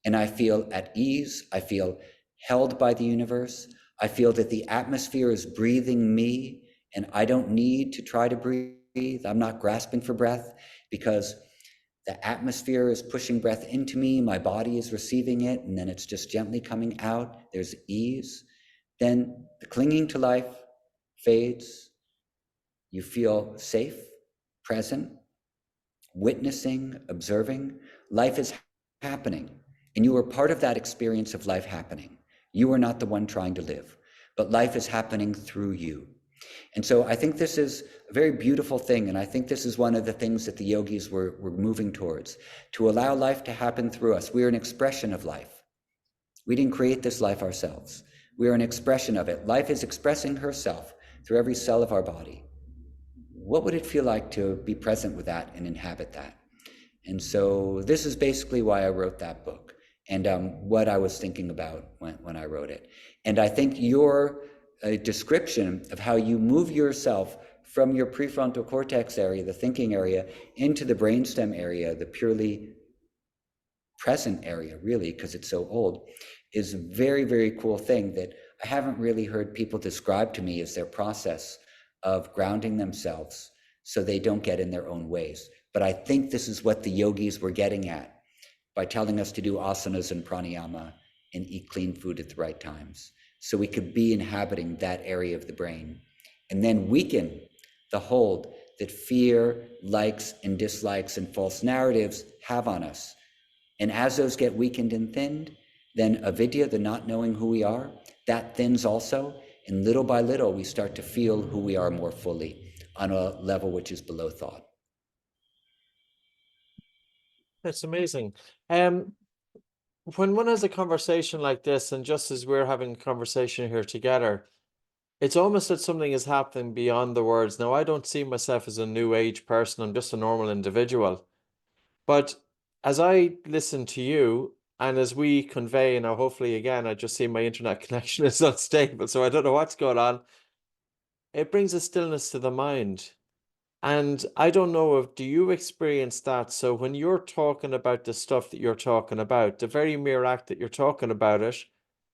and I feel at ease? I feel held by the universe. I feel that the atmosphere is breathing me and I don't need to try to breathe. I'm not grasping for breath because the atmosphere is pushing breath into me. My body is receiving it, and then it's just gently coming out. There's ease. Then the clinging to life fades. You feel safe, present, witnessing, observing. Life is happening, and you are part of that experience of life happening. You are not the one trying to live, but life is happening through you. And so I think this is a very beautiful thing, and I think this is one of the things that the yogis were moving towards, to allow life to happen through us. We are an expression of life. We didn't create this life ourselves. We are an expression of it. Life is expressing herself through every cell of our body. What would it feel like to be present with that and inhabit that? And so this is basically why I wrote that book, and what I was thinking about when I wrote it. And I think your description of how you move yourself from your prefrontal cortex area, the thinking area, into the brainstem area, the purely present area, really, because it's so old, is a very, very cool thing that I haven't really heard people describe to me as their process of grounding themselves so they don't get in their own ways. But I think this is what the yogis were getting at by telling us to do asanas and pranayama and eat clean food at the right times, so we could be inhabiting that area of the brain and then weaken the hold that fear, likes and dislikes and false narratives have on us. And as those get weakened and thinned, then avidya, the not knowing who we are, that thins also. And little by little, we start to feel who we are more fully on a level which is below thought. That's amazing. When one has a conversation like this, and just as we're having a conversation here together, it's almost that something is happening beyond the words. Now, I don't see myself as a new age person. I'm just a normal individual. But as I listen to you and as we convey, now hopefully again, I just see my internet connection is unstable, so I don't know what's going on. It brings a stillness to the mind. And I don't know do you experience that? So when you're talking about the stuff that you're talking about, the very mere act that you're talking about it,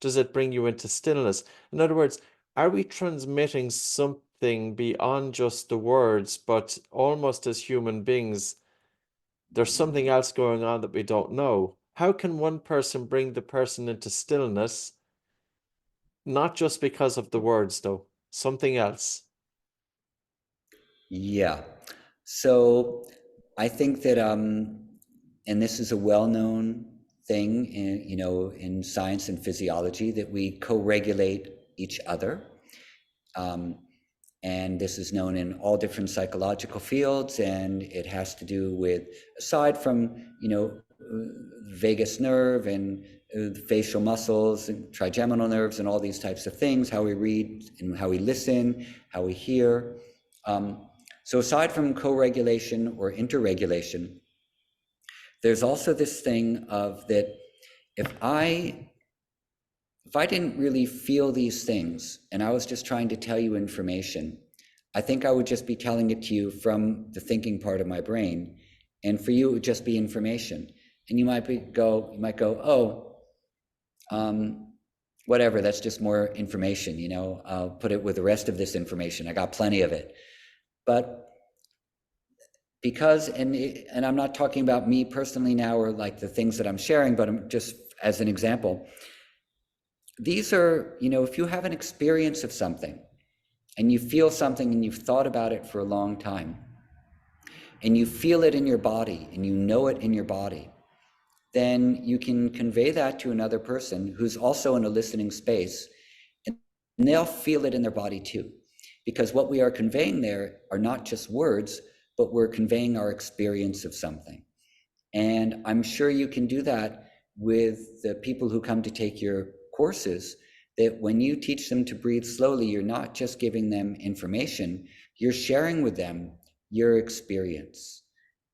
does it bring you into stillness? In other words, are we transmitting something beyond just the words, but almost as human beings, there's something else going on that we don't know? How can one person bring the person into stillness, not just because of the words though, something else? Yeah. So I think that, and this is a well-known thing in science and physiology, that we co-regulate each other. And this is known in all different psychological fields, and it has to do with, aside from, vagus nerve and facial muscles and trigeminal nerves and all these types of things, how we read and how we listen, how we hear. So aside from co-regulation or interregulation, there's also this thing of that if I didn't really feel these things and I was just trying to tell you information, I think I would just be telling it to you from the thinking part of my brain. And for you, it would just be information. And you might go, oh, whatever, that's just more information, I'll put it with the rest of this information. I got plenty of it. But because, and I'm not talking about me personally now or like the things that I'm sharing, but I'm just as an example, these are, if you have an experience of something and you feel something and you've thought about it for a long time and you feel it in your body and you know it in your body, then you can convey that to another person who's also in a listening space, and they'll feel it in their body too. Because what we are conveying there are not just words, but we're conveying our experience of something. And I'm sure you can do that with the people who come to take your courses, that when you teach them to breathe slowly, you're not just giving them information, you're sharing with them your experience.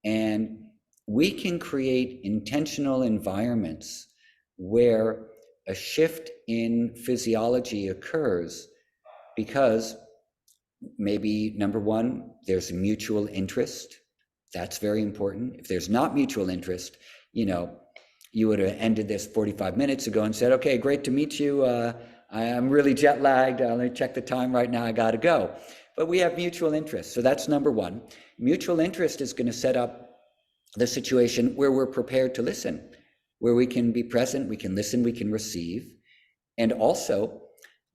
And we can create intentional environments where a shift in physiology occurs because maybe, number one, there's a mutual interest. That's very important. If there's not mutual interest, you would have ended this 45 minutes ago and said, okay, great to meet you. I'm really jet lagged. Let me check the time right now. I got to go. But we have mutual interest. So that's number one. Mutual interest is going to set up the situation where we're prepared to listen, where we can be present, we can listen, we can receive, and also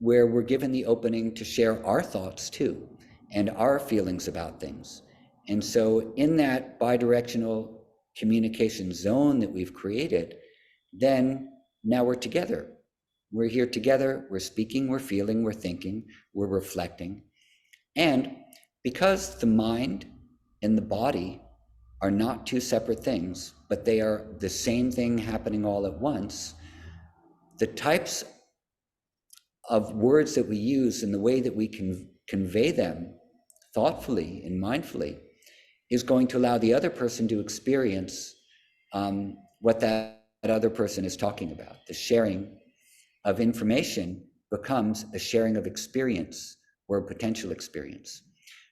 where we're given the opening to share our thoughts too, and our feelings about things. And so in that bidirectional communication zone that we've created, then now we're together. We're here together, we're speaking, we're feeling, we're thinking, we're reflecting. And because the mind and the body are not two separate things, but they are the same thing happening all at once, the types of words that we use and the way that we can convey them thoughtfully and mindfully is going to allow the other person to experience what that other person is talking about. The sharing of information becomes a sharing of experience or a potential experience.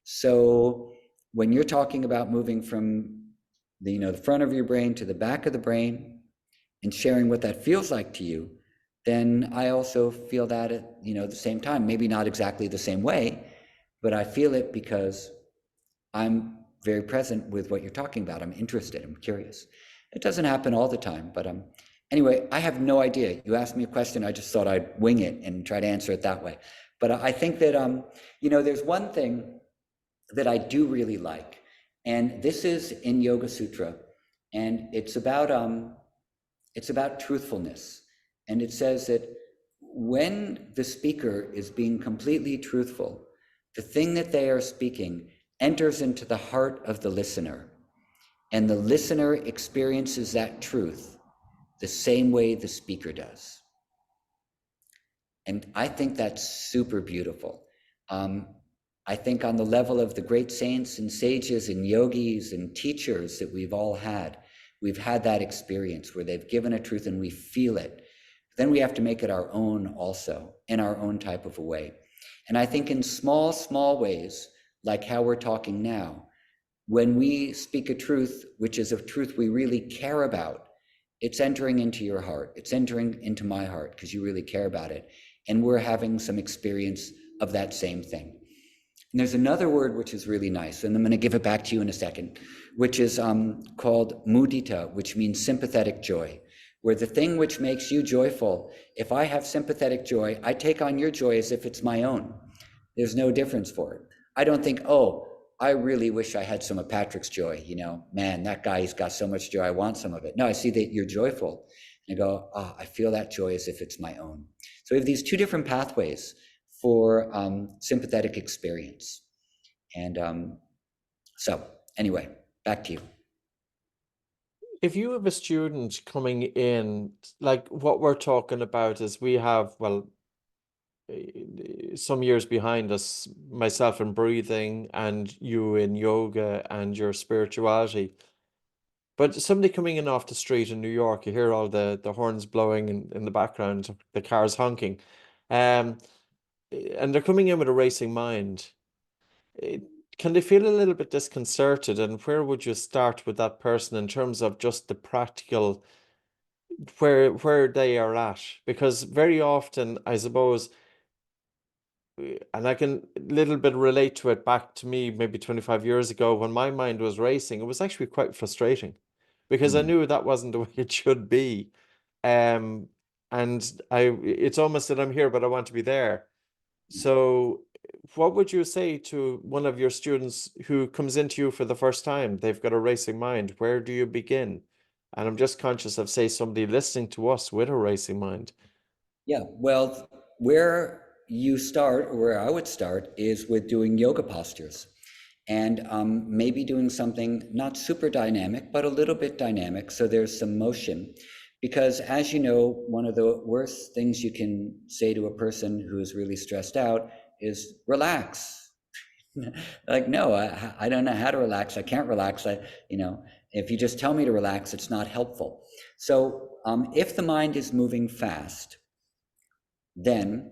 So when you're talking about moving from the front of your brain to the back of the brain and sharing what that feels like to you, then I also feel that at the same time, maybe not exactly the same way, but I feel it because I'm very present with what you're talking about. I'm interested, I'm curious. It doesn't happen all the time, but anyway, I have no idea. You asked me a question, I just thought I'd wing it and try to answer it that way. But I think that, there's one thing that I do really like, and this is in Yoga Sutra, and it's about truthfulness. And it says that when the speaker is being completely truthful, the thing that they are speaking enters into the heart of the listener, and the listener experiences that truth the same way the speaker does. And I think that's super beautiful. I think on the level of the great saints and sages and yogis and teachers that we've all had, we've had that experience where they've given a truth and we feel it. Then we have to make it our own also, in our own type of a way. And I think in small, small ways, like how we're talking now, when we speak a truth, which is a truth we really care about, it's entering into your heart. It's entering into my heart because you really care about it. And we're having some experience of that same thing. And there's another word which is really nice, and I'm going to give it back to you in a second, which is called mudita, which means sympathetic joy, where the thing which makes you joyful, if I have sympathetic joy, I take on your joy as if it's my own. There's no difference for it. I don't think, oh, I really wish I had some of Patrick's joy. Man, that guy, he's got so much joy, I want some of it. No, I see that you're joyful. And I go, oh, I feel that joy as if it's my own. So we have these two different pathways for sympathetic experience. And so anyway, back to you. If you have a student coming in, like what we're talking about is we have, well, some years behind us, myself in breathing and you in yoga and your spirituality. But somebody coming in off the street in New York, you hear all the horns blowing in the background, the cars honking. And they're coming in with a racing mind. Can they feel a little bit disconcerted? And where would you start with that person in terms of just the practical where they are at, because very often, I suppose, and I can a little bit relate to it back to me maybe 25 years ago when my mind was racing. It was actually quite frustrating because I knew that wasn't the way it should be. Um, and it's almost that I'm here, but I want to be there. So what would you say to one of your students who comes into you for the first time? They've got a racing mind. Where do you begin? And I'm just conscious of, say, somebody listening to us with a racing mind. Yeah, well, where you start, or where I would start, is with doing yoga postures. And maybe doing something not super dynamic, but a little bit dynamic, so there's some motion. Because as you know, one of the worst things you can say to a person who's really stressed out is relax. Like, no, I don't know how to relax. I can't relax. If you just tell me to relax, it's not helpful. So if the mind is moving fast, then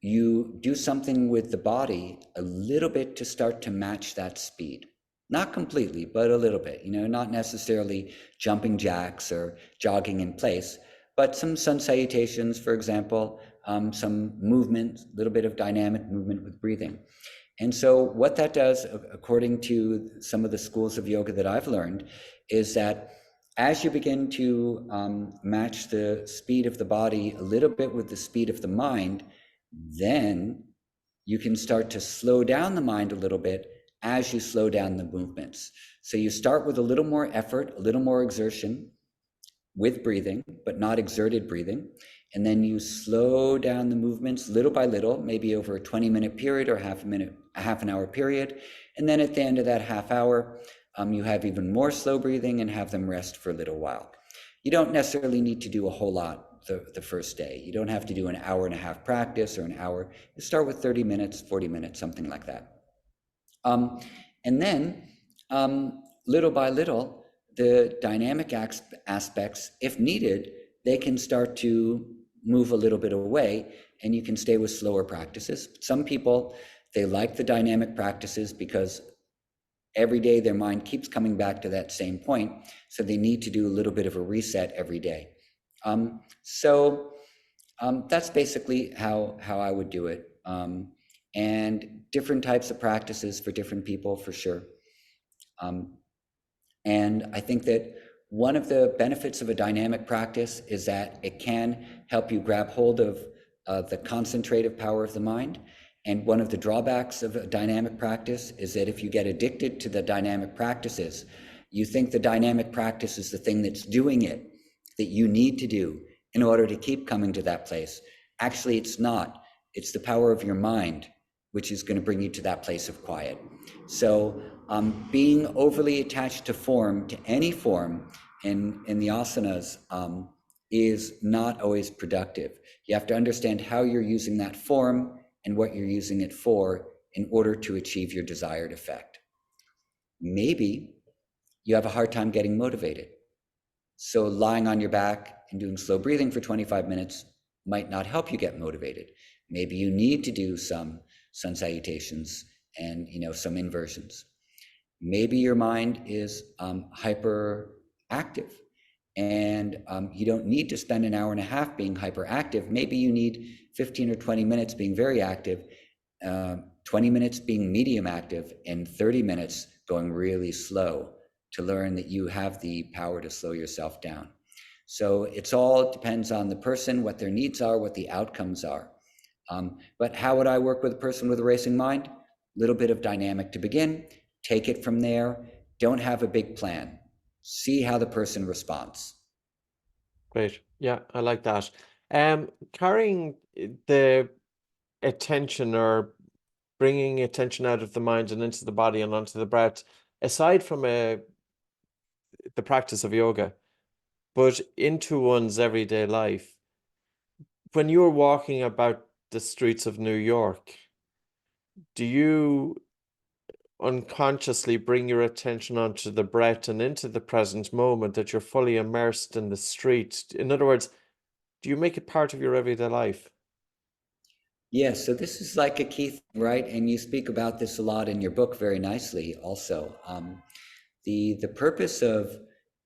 you do something with the body a little bit to start to match that speed. Not completely, but a little bit, not necessarily jumping jacks or jogging in place, but some sun salutations, for example, some movement, a little bit of dynamic movement with breathing. And so what that does, according to some of the schools of yoga that I've learned, is that as you begin to match the speed of the body a little bit with the speed of the mind, then you can start to slow down the mind a little bit as you slow down the movements. So you start with a little more effort, a little more exertion with breathing, but not exerted breathing. And then you slow down the movements little by little, maybe over a 20-minute period or half an hour period. And then at the end of that half hour, you have even more slow breathing and have them rest for a little while. You don't necessarily need to do a whole lot the first day. You don't have to do an hour and a half practice or an hour. You start with 30 minutes, 40 minutes, something like that. And then little by little, the dynamic aspects, if needed, they can start to move a little bit away, and you can stay with slower practices. Some people, they like the dynamic practices because every day their mind keeps coming back to that same point, so they need to do a little bit of a reset every day. That's basically how I would do it. And different types of practices for different people, for sure. And I think that one of the benefits of a dynamic practice is that it can help you grab hold of the concentrative power of the mind. And one of the drawbacks of a dynamic practice is that if you get addicted to the dynamic practices, you think the dynamic practice is the thing that's doing it, that you need to do in order to keep coming to that place. Actually, it's not. It's the power of your mind, which is going to bring you to that place of quiet. So being overly attached to form, to any form in the asanas, is not always productive. You have to understand how you're using that form and what you're using it for in order to achieve your desired effect. Maybe you have a hard time getting motivated. So lying on your back and doing slow breathing for 25 minutes might not help you get motivated. Maybe you need to do some sun salutations and some inversions. Maybe your mind is hyperactive, and you don't need to spend an hour and a half being hyperactive. Maybe you need 15 or 20 minutes being very active, 20 minutes being medium active, and 30 minutes going really slow to learn that you have the power to slow yourself down. So it's all depends on the person, what their needs are, what the outcomes are. But how would I work with a person with a racing mind? A little bit of dynamic to begin, take it from there. Don't have a big plan. See how the person responds. Great. Yeah, I like that. Carrying the attention, or bringing attention out of the mind and into the body and onto the breath, aside from the practice of yoga, but into one's everyday life. When you're walking about the streets of New York, do you unconsciously bring your attention onto the breath and into the present moment, that you're fully immersed in the street? In other words, do you make it part of your everyday life? Yes, so this is like a key thing, right? And you speak about this a lot in your book very nicely also. The purpose of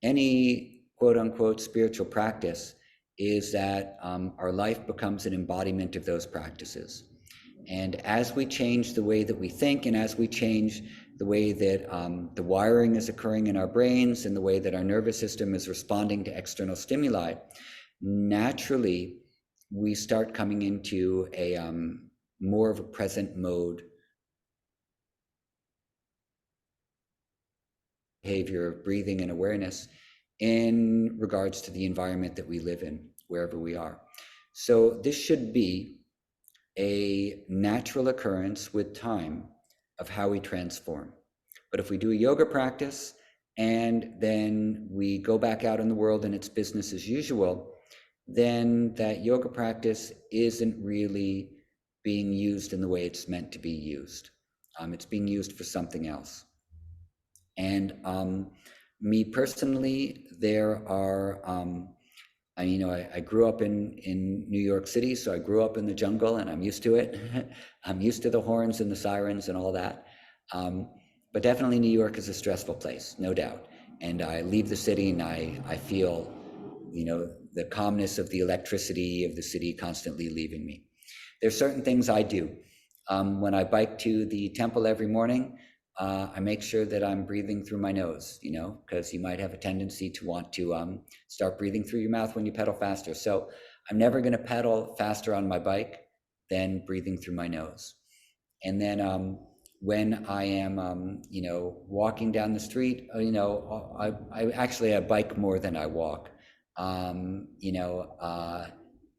any quote unquote spiritual practice is that our life becomes an embodiment of those practices. And as we change the way that we think, and as we change the way that the wiring is occurring in our brains and the way that our nervous system is responding to external stimuli, naturally we start coming into a more of a present mode behavior of breathing and awareness in regards to the environment that we live in, wherever we are. So this should be a natural occurrence with time of how we transform. But if we do a yoga practice and then we go back out in the world and it's business as usual, then that yoga practice isn't really being used in the way it's meant to be used. It's being used for something else. And me personally, there are, I grew up in New York City, so I grew up in the jungle and I'm used to it. I'm used to the horns and the sirens and all that. But definitely New York is a stressful place, no doubt. And I leave the city and I feel, the calmness of the electricity of the city constantly leaving me. There's certain things I do. When I bike to the temple every morning, I make sure that I'm breathing through my nose, because you might have a tendency to want to start breathing through your mouth when you pedal faster. So I'm never going to pedal faster on my bike than breathing through my nose. And then when I am, walking down the street, I bike more than I walk.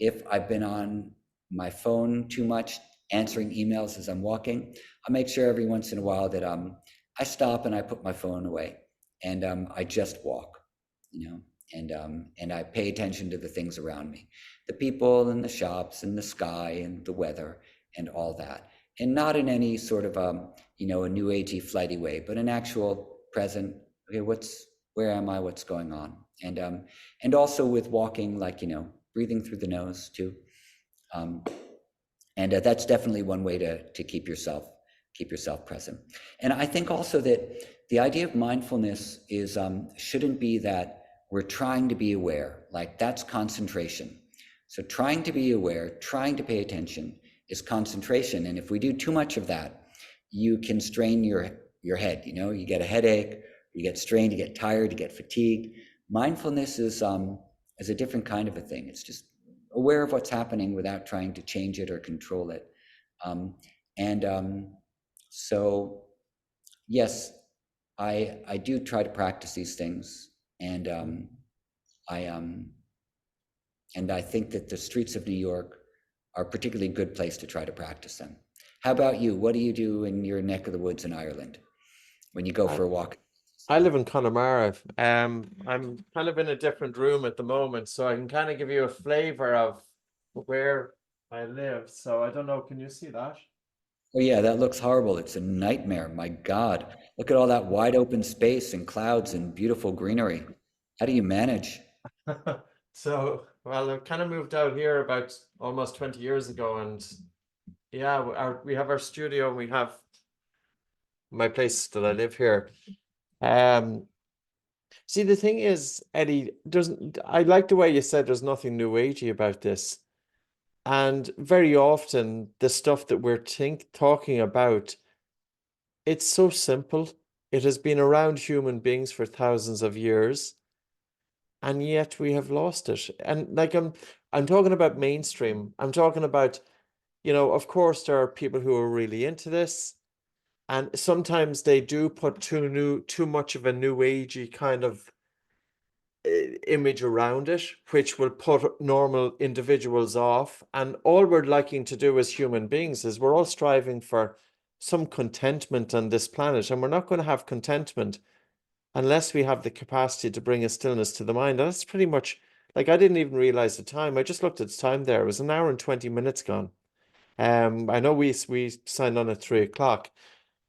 If I've been on my phone too much, answering emails as I'm walking, I make sure every once in a while that I stop and I put my phone away and I just walk, and I pay attention to the things around me, the people and the shops and the sky and the weather and all that, and not in any sort of a new agey flighty way, but an actual present. Okay, where am I? What's going on? And also with walking, like breathing through the nose too. And that's definitely one way to keep yourself present. And I think also that the idea of mindfulness is shouldn't be that we're trying to be aware, like that's concentration. So trying to be aware, trying to pay attention is concentration. And if we do too much of that, you can strain your head, you get a headache, you get strained, you get tired, you get fatigued. Mindfulness is a different kind of a thing. It's just aware of what's happening without trying to change it or control it. So yes, I do try to practice these things, and I think that the streets of New York are a particularly good place to try to practice them. How about you? What do you do in your neck of the woods in Ireland when you go for a walk? I live in Connemara. I'm kind of in a different room at the moment, so I can kind of give you a flavor of where I live. So I don't know, can you see that? Oh yeah, that looks horrible. It's a nightmare. My God, look at all that wide open space and clouds and beautiful greenery. How do you manage? So, well, I kind of moved out here about almost 20 years ago, and yeah, we have our studio and we have my place that I live here. See, the thing is, Eddie, I like the way you said there's nothing new agey about this. And very often the stuff that we're talking about, it's so simple. It has been around human beings for thousands of years, and yet we have lost it. And like I'm talking about mainstream. I'm talking about, of course there are people who are really into this, and sometimes they do put too much of a new agey kind of image around it, which will put normal individuals off. And all we're liking to do as human beings is we're all striving for some contentment on this planet, and we're not going to have contentment unless we have the capacity to bring a stillness to the mind. And that's pretty much, like, I didn't even realize the time. I just looked at the time there. It was an hour and 20 minutes gone. I know we signed on at 3 o'clock.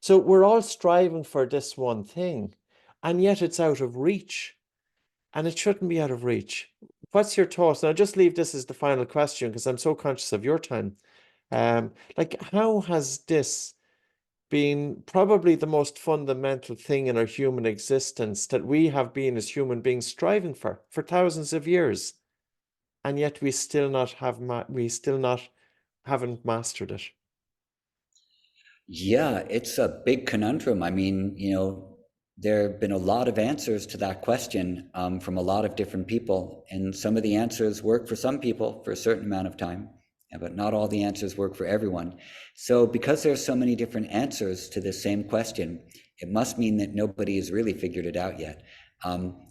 So we're all striving for this one thing, and yet it's out of reach. And it shouldn't be out of reach. What's your thoughts? Now, just leave this as the final question because I'm so conscious of your time. Like, how has this been probably the most fundamental thing in our human existence that we have been as human beings striving for thousands of years? and yet we still not haven't mastered it. Yeah, it's a big conundrum. I mean, there have been a lot of answers to that question from a lot of different people, and some of the answers work for some people for a certain amount of time, but not all the answers work for everyone. So because there's so many different answers to the same question, it must mean that nobody has really figured it out yet,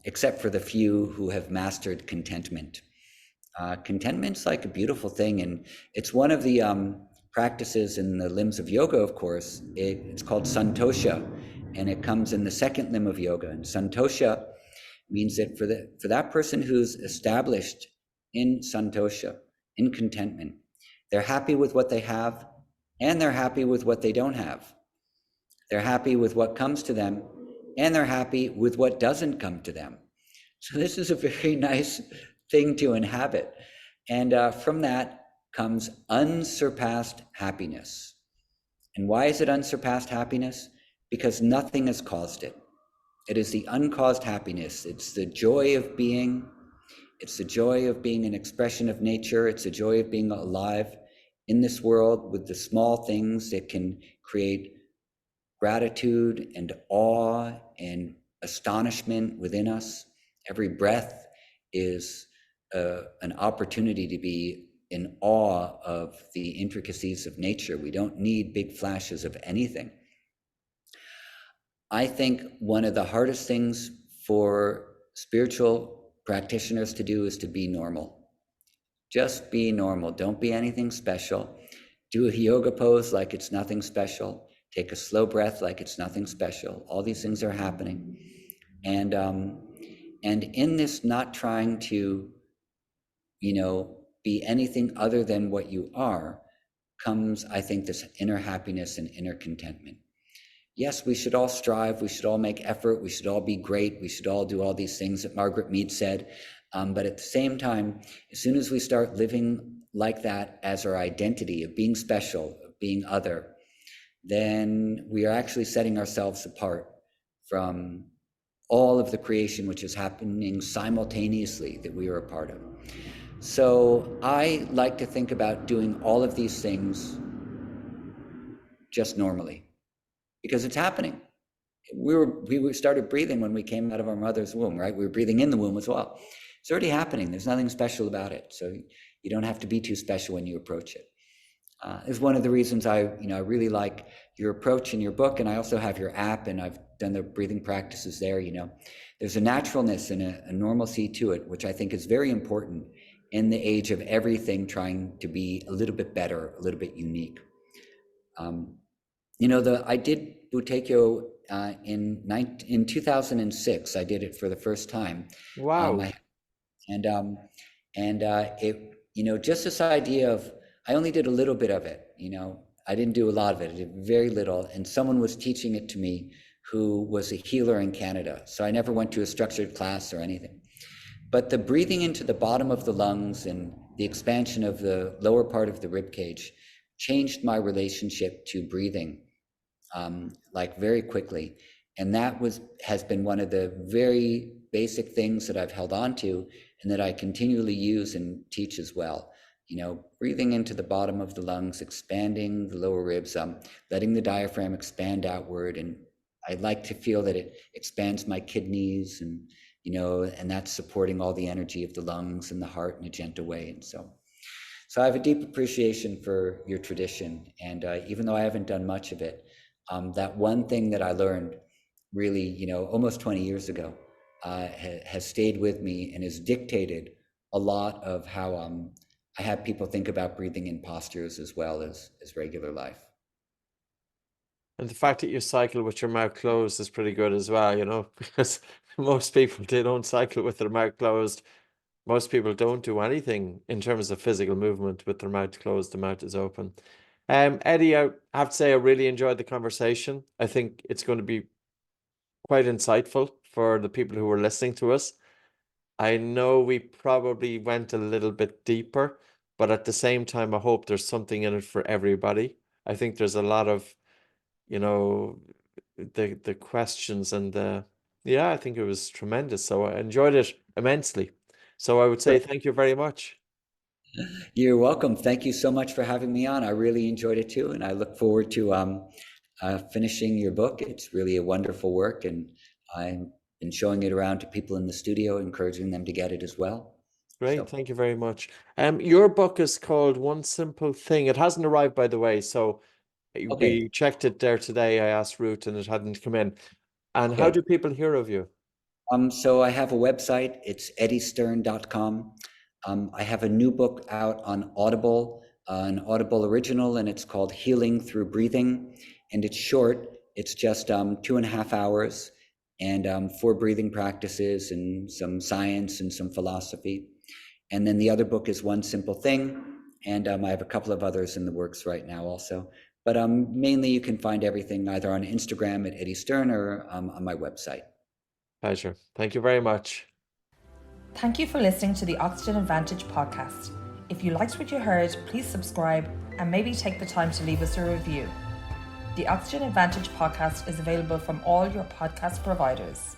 except for the few who have mastered contentment. Contentment's like a beautiful thing, and it's one of the practices in the limbs of yoga, of course. It's called santosha, and it comes in the second limb of yoga. And santosha means that for that person who's established in santosha, in contentment, they're happy with what they have, and they're happy with what they don't have. They're happy with what comes to them, and they're happy with what doesn't come to them. So this is a very nice thing to inhabit. And from that comes unsurpassed happiness. And why is it unsurpassed happiness? Because nothing has caused it. It is the uncaused happiness. It's the joy of being. It's the joy of being an expression of nature. It's the joy of being alive in this world with the small things that can create gratitude and awe and astonishment within us. Every breath is an opportunity to be in awe of the intricacies of nature. We don't need big flashes of anything. I think one of the hardest things for spiritual practitioners to do is to be normal. Just be normal. Don't be anything special. Do a yoga pose like it's nothing special. Take a slow breath like it's nothing special. All these things are happening. And in this not trying to, be anything other than what you are, comes, I think, this inner happiness and inner contentment. Yes, we should all strive. We should all make effort. We should all be great. We should all do all these things that Margaret Mead said. But at the same time, as soon as we start living like that as our identity of being special, of being other, then we are actually setting ourselves apart from all of the creation which is happening simultaneously that we are a part of. So I like to think about doing all of these things just normally, because it's happening. We started breathing when we came out of our mother's womb, right? We were breathing in the womb as well. It's already happening. There's nothing special about it. So you don't have to be too special when you approach it. Is one of the reasons I really like your approach in your book, and I also have your app, and I've done the breathing practices there. There's a naturalness and a normalcy to it, which I think is very important in the age of everything trying to be a little bit better, a little bit unique. I did Butekyo in 2006. I did it for the first time. Wow. Just this idea of, I only did a little bit of it, I didn't do a lot of it. I did very little. And someone was teaching it to me who was a healer in Canada. So I never went to a structured class or anything. But the breathing into the bottom of the lungs and the expansion of the lower part of the rib cage changed my relationship to breathing, very quickly. And that has been one of the very basic things that I've held on to and that I continually use and teach as well. Breathing into the bottom of the lungs, expanding the lower ribs, letting the diaphragm expand outward. And I like to feel that it expands my kidneys and that's supporting all the energy of the lungs and the heart in a gentle way. And so I have a deep appreciation for your tradition. And even though I haven't done much of it, that one thing that I learned really, almost 20 years ago, has stayed with me and has dictated a lot of how I have people think about breathing in postures as well as regular life. And the fact that you cycle with your mouth closed is pretty good as well, because most people, they don't cycle with their mouth closed. Most people don't do anything in terms of physical movement with their mouth closed, the mouth is open. Eddie, I have to say I really enjoyed the conversation. I think it's going to be quite insightful for the people who are listening to us. I know we probably went a little bit deeper, but at the same time, I hope there's something in it for everybody. I think there's a lot of, the questions and I think it was tremendous. So I enjoyed it immensely. So I would say thank you very much. You're welcome. Thank you so much for having me on. I really enjoyed it too, and I look forward to finishing your book. It's really a wonderful work, and I've been showing it around to people in the studio, encouraging them to get it as well. Great, So, thank you very much. Your book is called One Simple Thing. It hasn't arrived, by the way, so okay, we checked it there today. I asked Ruth, and it hadn't come in. And how okay. do people hear of you? So I have a website. It's eddiestern.com. I have a new book out on Audible, an Audible original, and it's called Healing Through Breathing. And it's short. It's just 2.5 hours, and 4 breathing practices and some science and some philosophy. And then the other book is One Simple Thing. And I have a couple of others in the works right now also. But mainly you can find everything either on Instagram at Eddie Stern or on my website. Pleasure. Thank you very much. Thank you for listening to the Oxygen Advantage podcast. If you liked what you heard, please subscribe and maybe take the time to leave us a review. The Oxygen Advantage podcast is available from all your podcast providers.